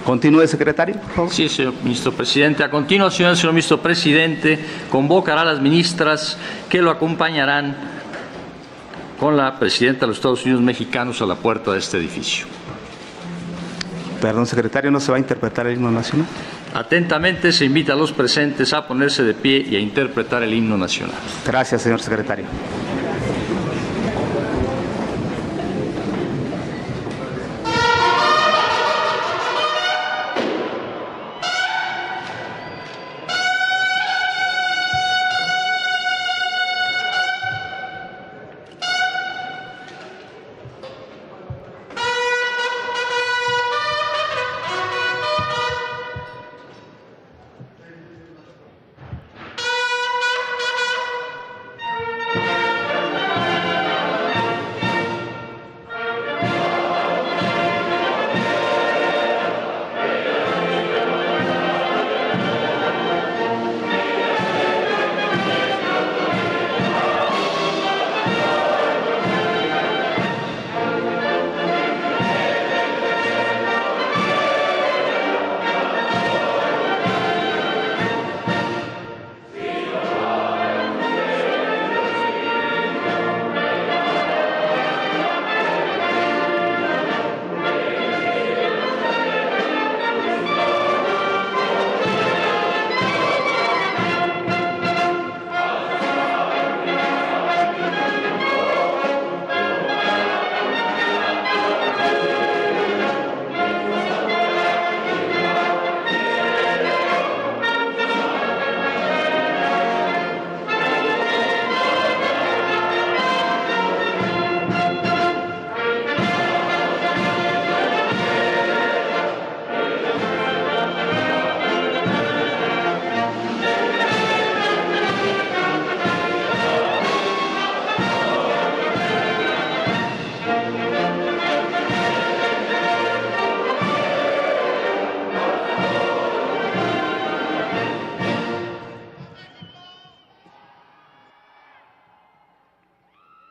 Continúe, secretario, por favor. Sí, señor ministro presidente. A continuación, el señor ministro presidente convocará a las ministras que lo acompañarán con la presidenta de los Estados Unidos mexicanos a la puerta de este edificio. Perdón, secretario, ¿no se va a interpretar el himno nacional? Atentamente se invita a los presentes a ponerse de pie y a interpretar el himno nacional. Gracias, señor secretario.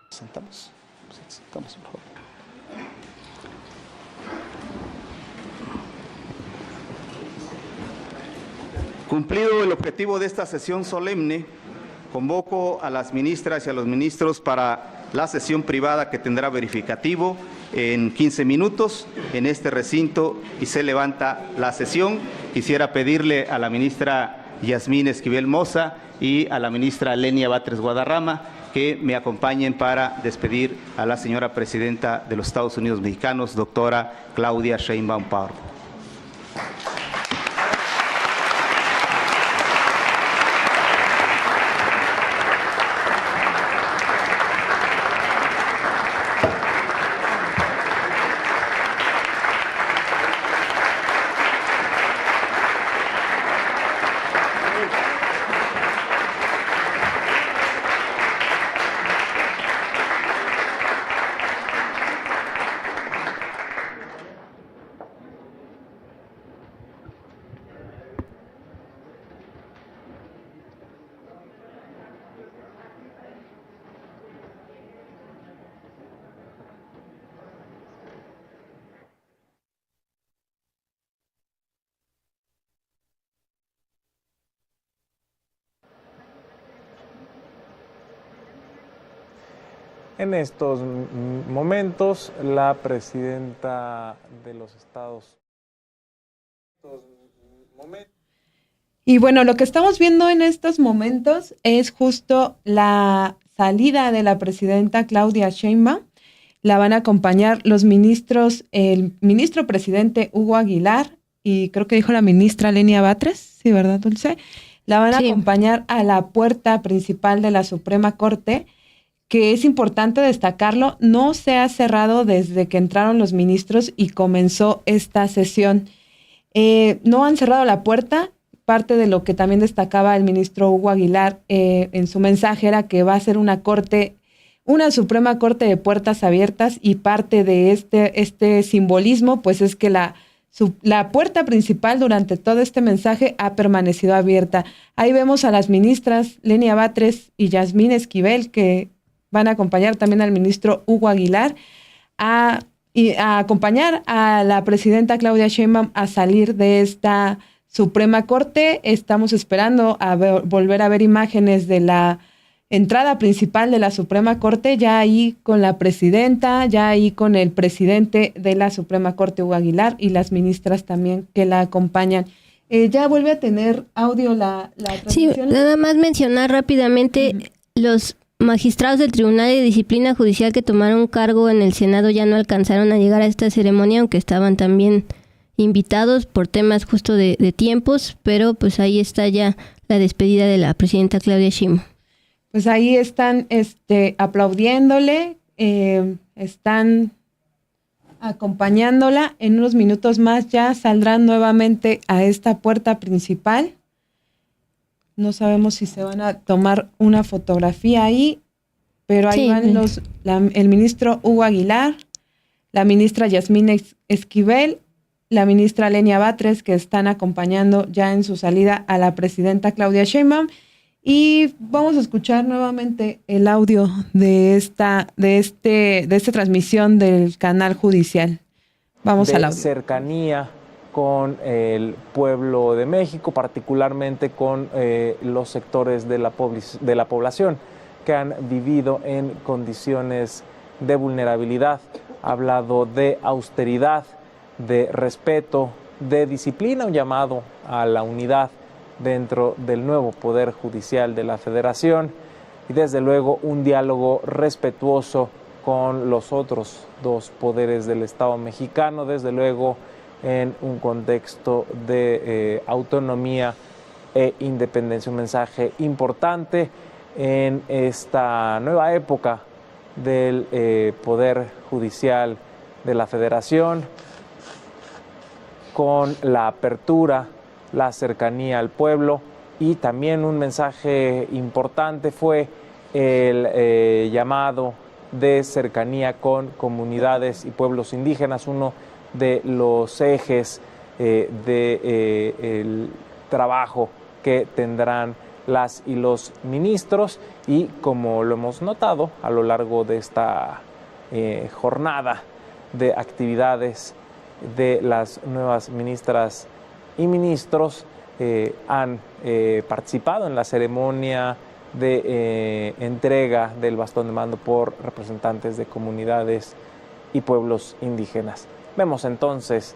Sentamos, por favor. Cumplido el objetivo de esta sesión solemne, convoco a las ministras y a los ministros para la sesión privada que tendrá verificativo en 15 minutos en este recinto y se levanta la sesión. Quisiera pedirle a la ministra Yasmín Esquivel Moza y a la ministra Lenia Batres Guadarrama que me acompañen para despedir a la señora presidenta de los Estados Unidos mexicanos, doctora Claudia Sheinbaum Pardo. En estos momentos, la presidenta de los Estados Unidos. Y bueno, lo que estamos viendo en estos momentos es justo la salida de la presidenta Claudia Sheinbaum. La van a acompañar los ministros, el ministro presidente Hugo Aguilar y creo que dijo la ministra Lenia Batres, ¿sí, verdad, Dulce? La van a acompañar a la puerta principal de la Suprema Corte, que es importante destacarlo, no se ha cerrado desde que entraron los ministros y comenzó esta sesión. No han cerrado la puerta. Parte de lo que también destacaba el ministro Hugo Aguilar en su mensaje era que va a ser una Suprema Corte de puertas abiertas, y parte de este simbolismo pues es que la puerta principal durante todo este mensaje ha permanecido abierta. Ahí vemos a las ministras Lenia Batres y Yasmín Esquivel, que van a acompañar también al ministro Hugo Aguilar a y a acompañar a la presidenta Claudia Sheinbaum a salir de esta Suprema Corte. Estamos esperando a volver a ver imágenes de la entrada principal de la Suprema Corte, ya ahí con la presidenta, ya ahí con el presidente de la Suprema Corte, Hugo Aguilar, y las ministras también que la acompañan. ¿Ya vuelve a tener audio la transmisión? Sí, nada más mencionar rápidamente, los magistrados del Tribunal de Disciplina Judicial que tomaron cargo en el Senado ya no alcanzaron a llegar a esta ceremonia, aunque estaban también invitados por temas justo de tiempos, pero pues ahí está ya la despedida de la presidenta Claudia Sheinbaum. Pues ahí están aplaudiéndole, están acompañándola. En unos minutos más ya saldrán nuevamente a esta puerta principal. No sabemos si se van a tomar una fotografía ahí, pero ahí van el ministro Hugo Aguilar, la ministra Yasmín Esquivel, la ministra Lenia Batres, que están acompañando ya en su salida a la presidenta Claudia Sheinbaum. Y vamos a escuchar nuevamente el audio de esta transmisión del canal judicial. Vamos al audio. Cercanía con el pueblo de México, particularmente con los sectores de la población que han vivido en condiciones de vulnerabilidad. Ha hablado de austeridad, de respeto, de disciplina, un llamado a la unidad dentro del nuevo Poder Judicial de la Federación y desde luego un diálogo respetuoso con los otros dos poderes del Estado mexicano, desde luego en un contexto de autonomía e independencia. Un mensaje importante en esta nueva época del Poder Judicial de la Federación, con la apertura, la cercanía al pueblo, y también un mensaje importante fue el llamado de cercanía con comunidades y pueblos indígenas, uno de los ejes del trabajo que tendrán las y los ministros, y como lo hemos notado a lo largo de esta jornada de actividades de las nuevas ministras y ministros, han participado en la ceremonia de entrega del bastón de mando por representantes de comunidades y pueblos indígenas. Vemos entonces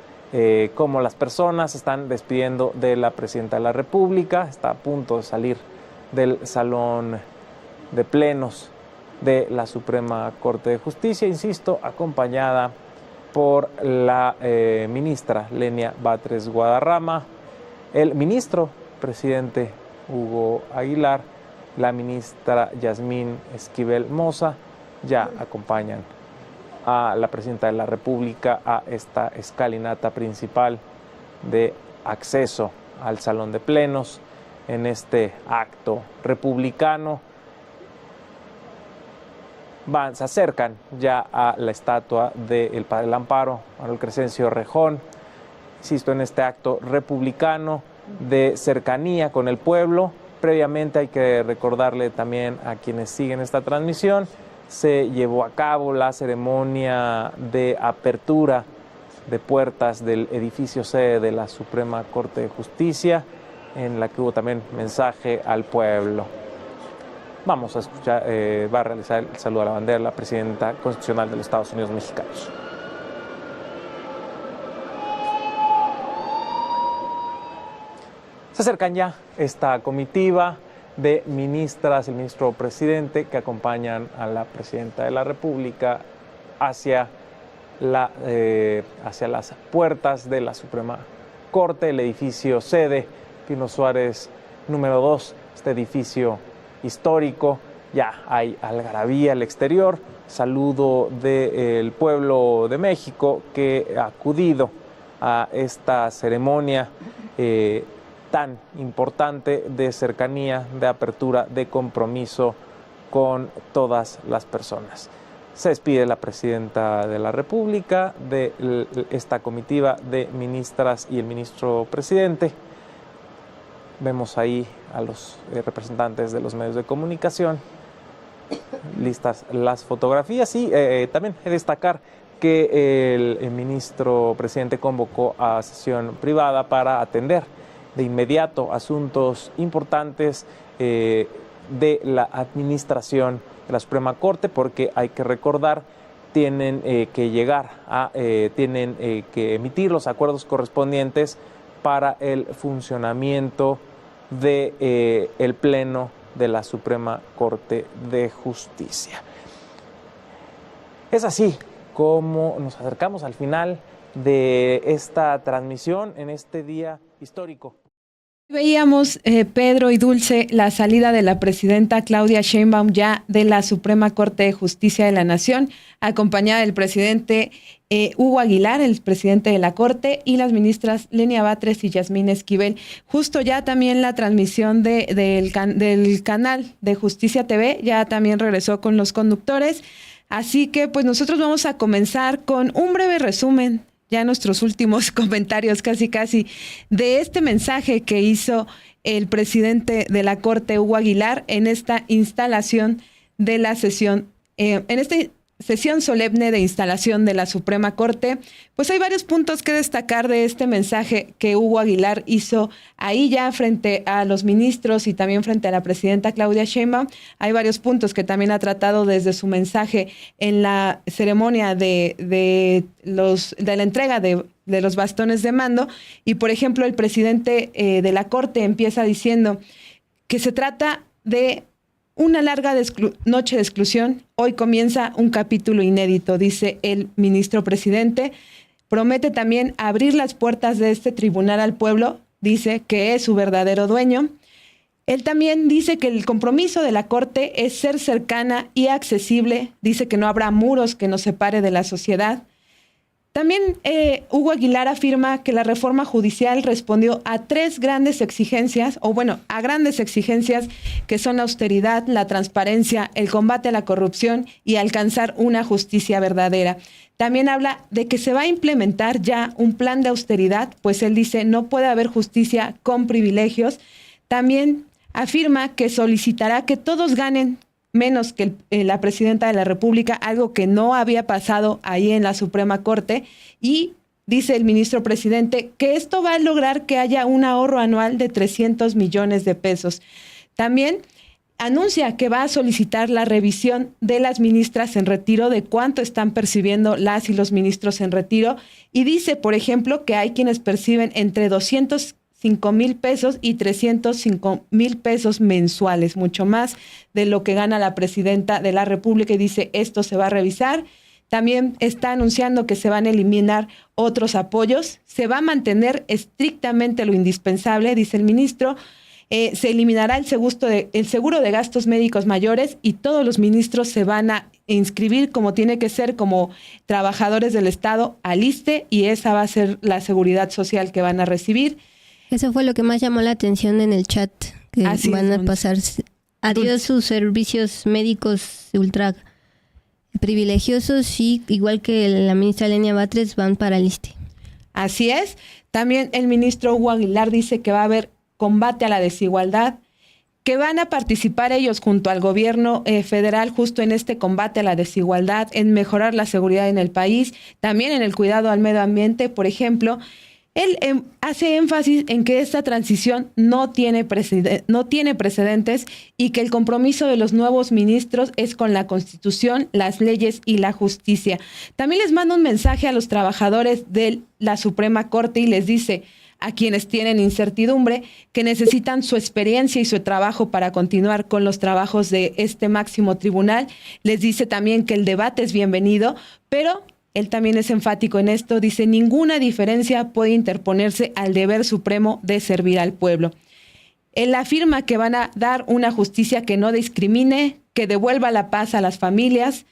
cómo las personas están despidiendo de la presidenta de la República. Está a punto de salir del salón de plenos de la Suprema Corte de Justicia, insisto, acompañada por la ministra Lenia Batres Guadarrama, el ministro presidente Hugo Aguilar, la ministra Yasmín Esquivel Moza. Ya acompañan a la presidenta de la República a esta escalinata principal de acceso al salón de plenos en este acto republicano. Se acercan ya a la estatua del Padre del Amparo, Manuel Crescencio Rejón, insisto, en este acto republicano de cercanía con el pueblo. Previamente hay que recordarle también a quienes siguen esta transmisión, se llevó a cabo la ceremonia de apertura de puertas del edificio sede de la Suprema Corte de Justicia, en la que hubo también mensaje al pueblo. Vamos a escuchar, va a realizar el saludo a la bandera la presidenta constitucional de los Estados Unidos mexicanos. Se acercan ya esta comitiva de ministras, el ministro presidente, que acompañan a la presidenta de la República hacia las puertas de la Suprema Corte, el edificio sede, Pino Suárez número 2, este edificio histórico. Ya hay algarabía al exterior, saludo del pueblo de México que ha acudido a esta ceremonia tan importante de cercanía, de apertura, de compromiso con todas las personas. Se despide la presidenta de la República de esta comitiva de ministras y el ministro presidente. Vemos ahí a los representantes de los medios de comunicación, listas las fotografías, y también destacar que el ministro presidente convocó a sesión privada para atender de inmediato asuntos importantes de la administración de la Suprema Corte, porque hay que recordar, tienen que emitir los acuerdos correspondientes para el funcionamiento de el Pleno de la Suprema Corte de Justicia. Es así como nos acercamos al final de esta transmisión en este día histórico. Veíamos, Pedro y Dulce, la salida de la presidenta Claudia Sheinbaum ya de la Suprema Corte de Justicia de la Nación, acompañada del presidente Hugo Aguilar, el presidente de la Corte, y las ministras Lenia Batres y Yasmín Esquivel. Justo ya también la transmisión del canal de Justicia TV ya también regresó con los conductores. Así que pues nosotros vamos a comenzar con un breve resumen, ya nuestros últimos comentarios casi de este mensaje que hizo el presidente de la Corte, Hugo Aguilar, en esta instalación de la sesión, sesión solemne de instalación de la Suprema Corte. Pues hay varios puntos que destacar de este mensaje que Hugo Aguilar hizo ahí ya frente a los ministros y también frente a la presidenta Claudia Sheinbaum. Hay varios puntos que también ha tratado desde su mensaje en la ceremonia de la entrega de los bastones de mando. Y por ejemplo, el presidente de la Corte empieza diciendo que se trata de una larga noche de exclusión. Hoy comienza un capítulo inédito, dice el ministro presidente. Promete también abrir las puertas de este tribunal al pueblo, dice que es su verdadero dueño. Él también dice que el compromiso de la Corte es ser cercana y accesible, dice que no habrá muros que nos separe de la sociedad. También Hugo Aguilar afirma que la reforma judicial respondió a grandes exigencias que son la austeridad, la transparencia, el combate a la corrupción y alcanzar una justicia verdadera. También habla de que se va a implementar ya un plan de austeridad, pues él dice no puede haber justicia con privilegios. También afirma que solicitará que todos ganen menos que la presidenta de la República, algo que no había pasado ahí en la Suprema Corte, y dice el ministro presidente que esto va a lograr que haya un ahorro anual de 300 millones de pesos. También anuncia que va a solicitar la revisión de las ministras en retiro, de cuánto están percibiendo las y los ministros en retiro, y dice, por ejemplo, que hay quienes perciben entre 205,000 pesos y 305,000 pesos mensuales, mucho más de lo que gana la presidenta de la República, y dice esto se va a revisar. También está anunciando que se van a eliminar otros apoyos, se va a mantener estrictamente lo indispensable, dice el ministro. Se eliminará el seguro de gastos médicos mayores y todos los ministros se van a inscribir como tiene que ser, como trabajadores del Estado al ISSSTE, y esa va a ser la seguridad social que van a recibir. Eso fue lo que más llamó la atención en el chat, que así van a pasar adiós sus servicios médicos ultra privilegiosos, y igual que la ministra Lenia Batres van para el ISSSTE. Así es. También el ministro Hugo Aguilar dice que va a haber combate a la desigualdad, que van a participar ellos junto al gobierno federal justo en este combate a la desigualdad, en mejorar la seguridad en el país, también en el cuidado al medio ambiente, por ejemplo. Él hace énfasis en que esta transición no tiene precedentes y que el compromiso de los nuevos ministros es con la Constitución, las leyes y la justicia. También les manda un mensaje a los trabajadores de la Suprema Corte y les dice a quienes tienen incertidumbre que necesitan su experiencia y su trabajo para continuar con los trabajos de este máximo tribunal. Les dice también que el debate es bienvenido, pero él también es enfático en esto, dice ninguna diferencia puede interponerse al deber supremo de servir al pueblo. Él afirma que van a dar una justicia que no discrimine, que devuelva la paz a las familias.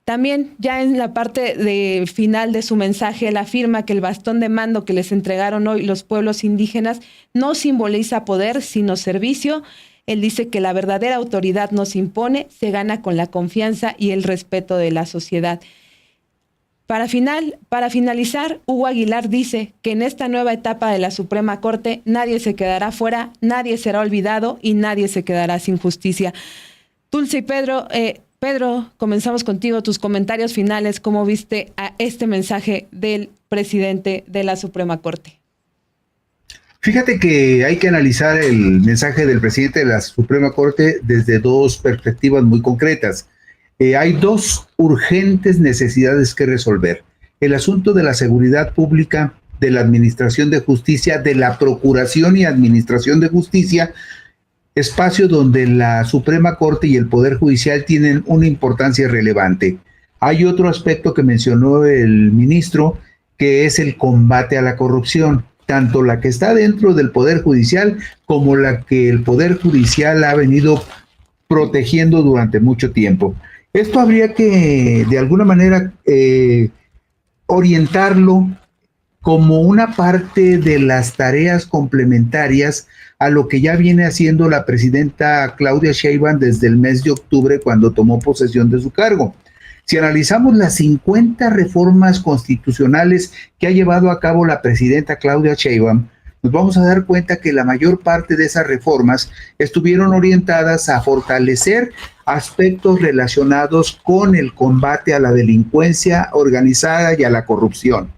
También ya en la parte final de su mensaje, él afirma que el bastón de mando que les entregaron hoy los pueblos indígenas no simboliza poder, sino servicio. Él dice que la verdadera autoridad no se impone, se gana con la confianza y el respeto de la sociedad. Para finalizar, Hugo Aguilar dice que en esta nueva etapa de la Suprema Corte nadie se quedará fuera, nadie será olvidado y nadie se quedará sin justicia. Dulce y Pedro, Pedro, comenzamos contigo, tus comentarios finales, ¿cómo viste a este mensaje del presidente de la Suprema Corte? Fíjate que hay que analizar el mensaje del presidente de la Suprema Corte desde dos perspectivas muy concretas. Hay dos urgentes necesidades que resolver. El asunto de la seguridad pública, de la administración de justicia, de la procuración y administración de justicia, espacio donde la Suprema Corte y el Poder Judicial tienen una importancia relevante. Hay otro aspecto que mencionó el ministro, que es el combate a la corrupción, tanto la que está dentro del Poder Judicial como la que el Poder Judicial ha venido protegiendo durante mucho tiempo. Esto habría que, de alguna manera, orientarlo como una parte de las tareas complementarias a lo que ya viene haciendo la presidenta Claudia Sheinbaum desde el mes de octubre, cuando tomó posesión de su cargo. Si analizamos las 50 reformas constitucionales que ha llevado a cabo la presidenta Claudia Sheinbaum, nos vamos a dar cuenta que la mayor parte de esas reformas estuvieron orientadas a fortalecer aspectos relacionados con el combate a la delincuencia organizada y a la corrupción.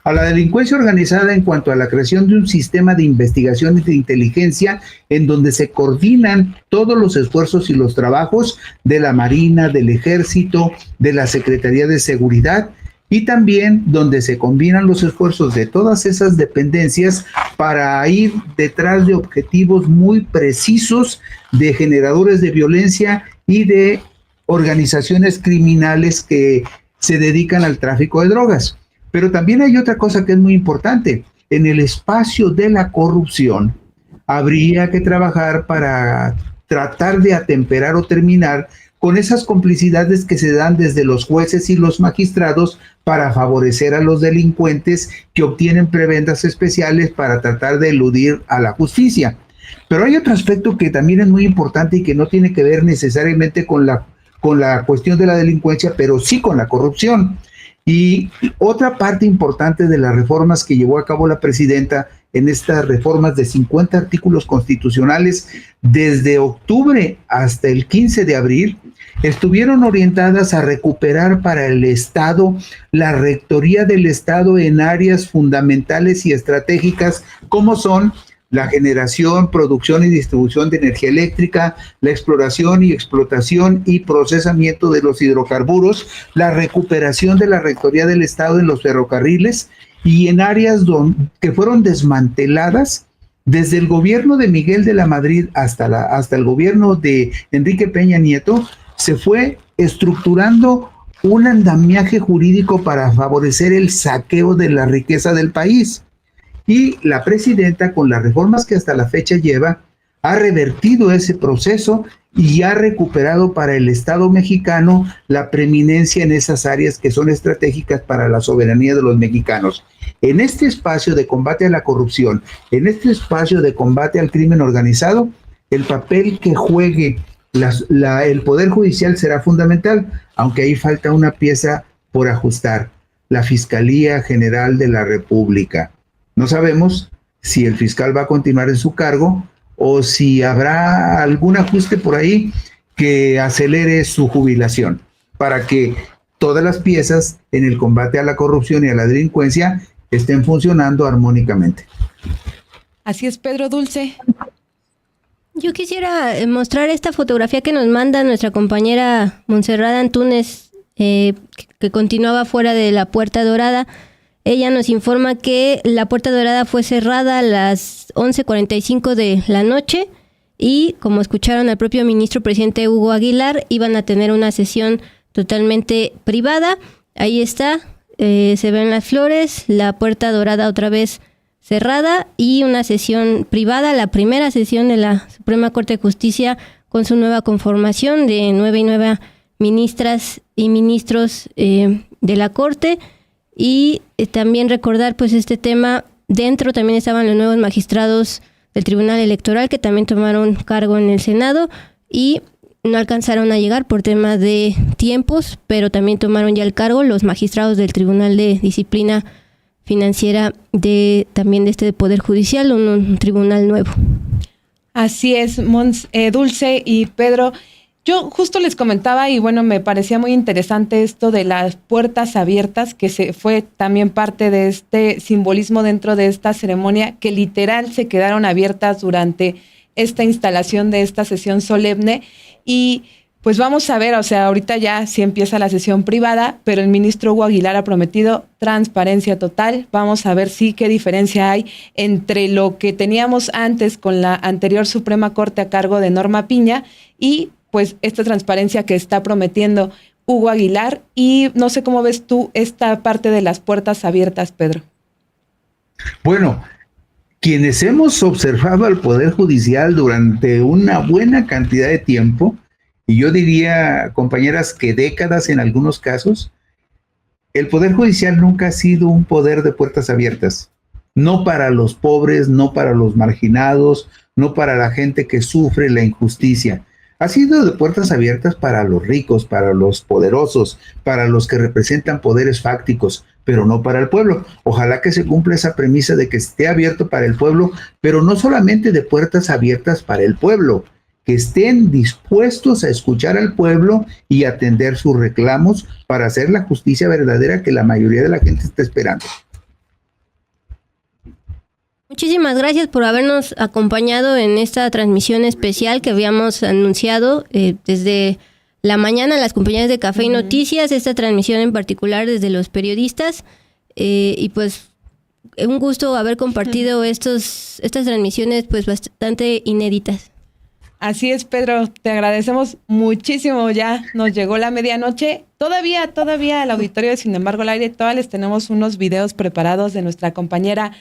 A la delincuencia organizada en cuanto a la creación de un sistema de investigación y de inteligencia en donde se coordinan todos los esfuerzos y los trabajos de la Marina, del Ejército, de la Secretaría de Seguridad, y también donde se combinan los esfuerzos de todas esas dependencias para ir detrás de objetivos muy precisos de generadores de violencia y de organizaciones criminales que se dedican al tráfico de drogas. Pero también hay otra cosa que es muy importante. En el espacio de la corrupción habría que trabajar para tratar de atemperar o terminar con esas complicidades que se dan desde los jueces y los magistrados para favorecer a los delincuentes que obtienen prebendas especiales para tratar de eludir a la justicia. Pero hay otro aspecto que también es muy importante y que no tiene que ver necesariamente con la cuestión de la delincuencia, pero sí con la corrupción. Y otra parte importante de las reformas que llevó a cabo la presidenta en estas reformas de 50 artículos constitucionales desde octubre hasta el 15 de abril, estuvieron orientadas a recuperar para el Estado la rectoría del Estado en áreas fundamentales y estratégicas como son la generación, producción y distribución de energía eléctrica, la exploración y explotación y procesamiento de los hidrocarburos, la recuperación de la rectoría del Estado en los ferrocarriles y en áreas que fueron desmanteladas desde el gobierno de Miguel de la Madrid hasta el gobierno de Enrique Peña Nieto. Se fue estructurando un andamiaje jurídico para favorecer el saqueo de la riqueza del país. Y la presidenta, con las reformas que hasta la fecha lleva, ha revertido ese proceso y ha recuperado para el Estado mexicano la preeminencia en esas áreas que son estratégicas para la soberanía de los mexicanos. En este espacio de combate a la corrupción, en este espacio de combate al crimen organizado, el papel que juegue el Poder Judicial será fundamental, aunque ahí falta una pieza por ajustar: la Fiscalía General de la República. No sabemos si el fiscal va a continuar en su cargo o si habrá algún ajuste por ahí que acelere su jubilación para que todas las piezas en el combate a la corrupción y a la delincuencia estén funcionando armónicamente. Así es, Pedro Dulce. Yo quisiera mostrar esta fotografía que nos manda nuestra compañera Montserrat Antúnez, que continuaba fuera de la Puerta Dorada. Ella nos informa que la Puerta Dorada fue cerrada a las 11:45 de la noche y, como escucharon al propio ministro presidente Hugo Aguilar, iban a tener una sesión totalmente privada. Ahí está, se ven las flores, la Puerta Dorada otra vez cerrada y una sesión privada, la primera sesión de la Suprema Corte de Justicia con su nueva conformación de 9 y 9 ministras y ministros de la Corte. Y también recordar pues este tema, dentro también estaban los nuevos magistrados del Tribunal Electoral que también tomaron cargo en el Senado y no alcanzaron a llegar por temas de tiempos, pero también tomaron ya el cargo los magistrados del Tribunal de Disciplina Financiera también de este Poder Judicial, un tribunal nuevo. Así es, Dulce y Pedro. Yo justo les comentaba y bueno, me parecía muy interesante esto de las puertas abiertas, que fue también parte de este simbolismo dentro de esta ceremonia, que literal se quedaron abiertas durante esta instalación de esta sesión solemne. Y pues vamos a ver, o sea, ahorita ya sí empieza la sesión privada, pero el ministro Hugo Aguilar ha prometido transparencia total. Vamos a ver qué diferencia hay entre lo que teníamos antes con la anterior Suprema Corte a cargo de Norma Piña y pues esta transparencia que está prometiendo Hugo Aguilar. Y no sé cómo ves tú esta parte de las puertas abiertas, Pedro. Bueno, quienes hemos observado al Poder Judicial durante una buena cantidad de tiempo, y yo diría, compañeras, que décadas en algunos casos, el Poder Judicial nunca ha sido un poder de puertas abiertas. No para los pobres, no para los marginados, no para la gente que sufre la injusticia. Ha sido de puertas abiertas para los ricos, para los poderosos, para los que representan poderes fácticos, pero no para el pueblo. Ojalá que se cumpla esa premisa de que esté abierto para el pueblo, pero no solamente de puertas abiertas para el pueblo, que estén dispuestos a escuchar al pueblo y atender sus reclamos para hacer la justicia verdadera que la mayoría de la gente está esperando. Muchísimas gracias por habernos acompañado en esta transmisión especial que habíamos anunciado desde la mañana, las compañías de Café y Noticias, esta transmisión en particular desde los periodistas, y pues un gusto haber compartido estas transmisiones pues bastante inéditas. Así es, Pedro, te agradecemos muchísimo. Ya nos llegó la medianoche. Todavía al auditorio de Sin embargo al aire, todavía les tenemos unos videos preparados de nuestra compañera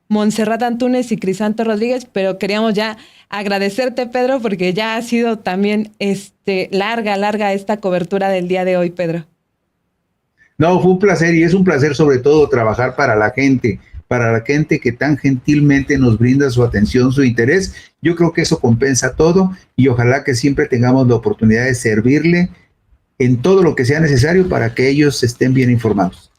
Montserrat Antúnez y Crisanto Rodríguez, pero queríamos ya agradecerte, Pedro, porque ya ha sido también larga esta cobertura del día de hoy, Pedro. No, fue un placer, y es un placer sobre todo trabajar para la gente que tan gentilmente nos brinda su atención, su interés. Yo creo que eso compensa todo, y ojalá que siempre tengamos la oportunidad de servirle en todo lo que sea necesario para que ellos estén bien informados.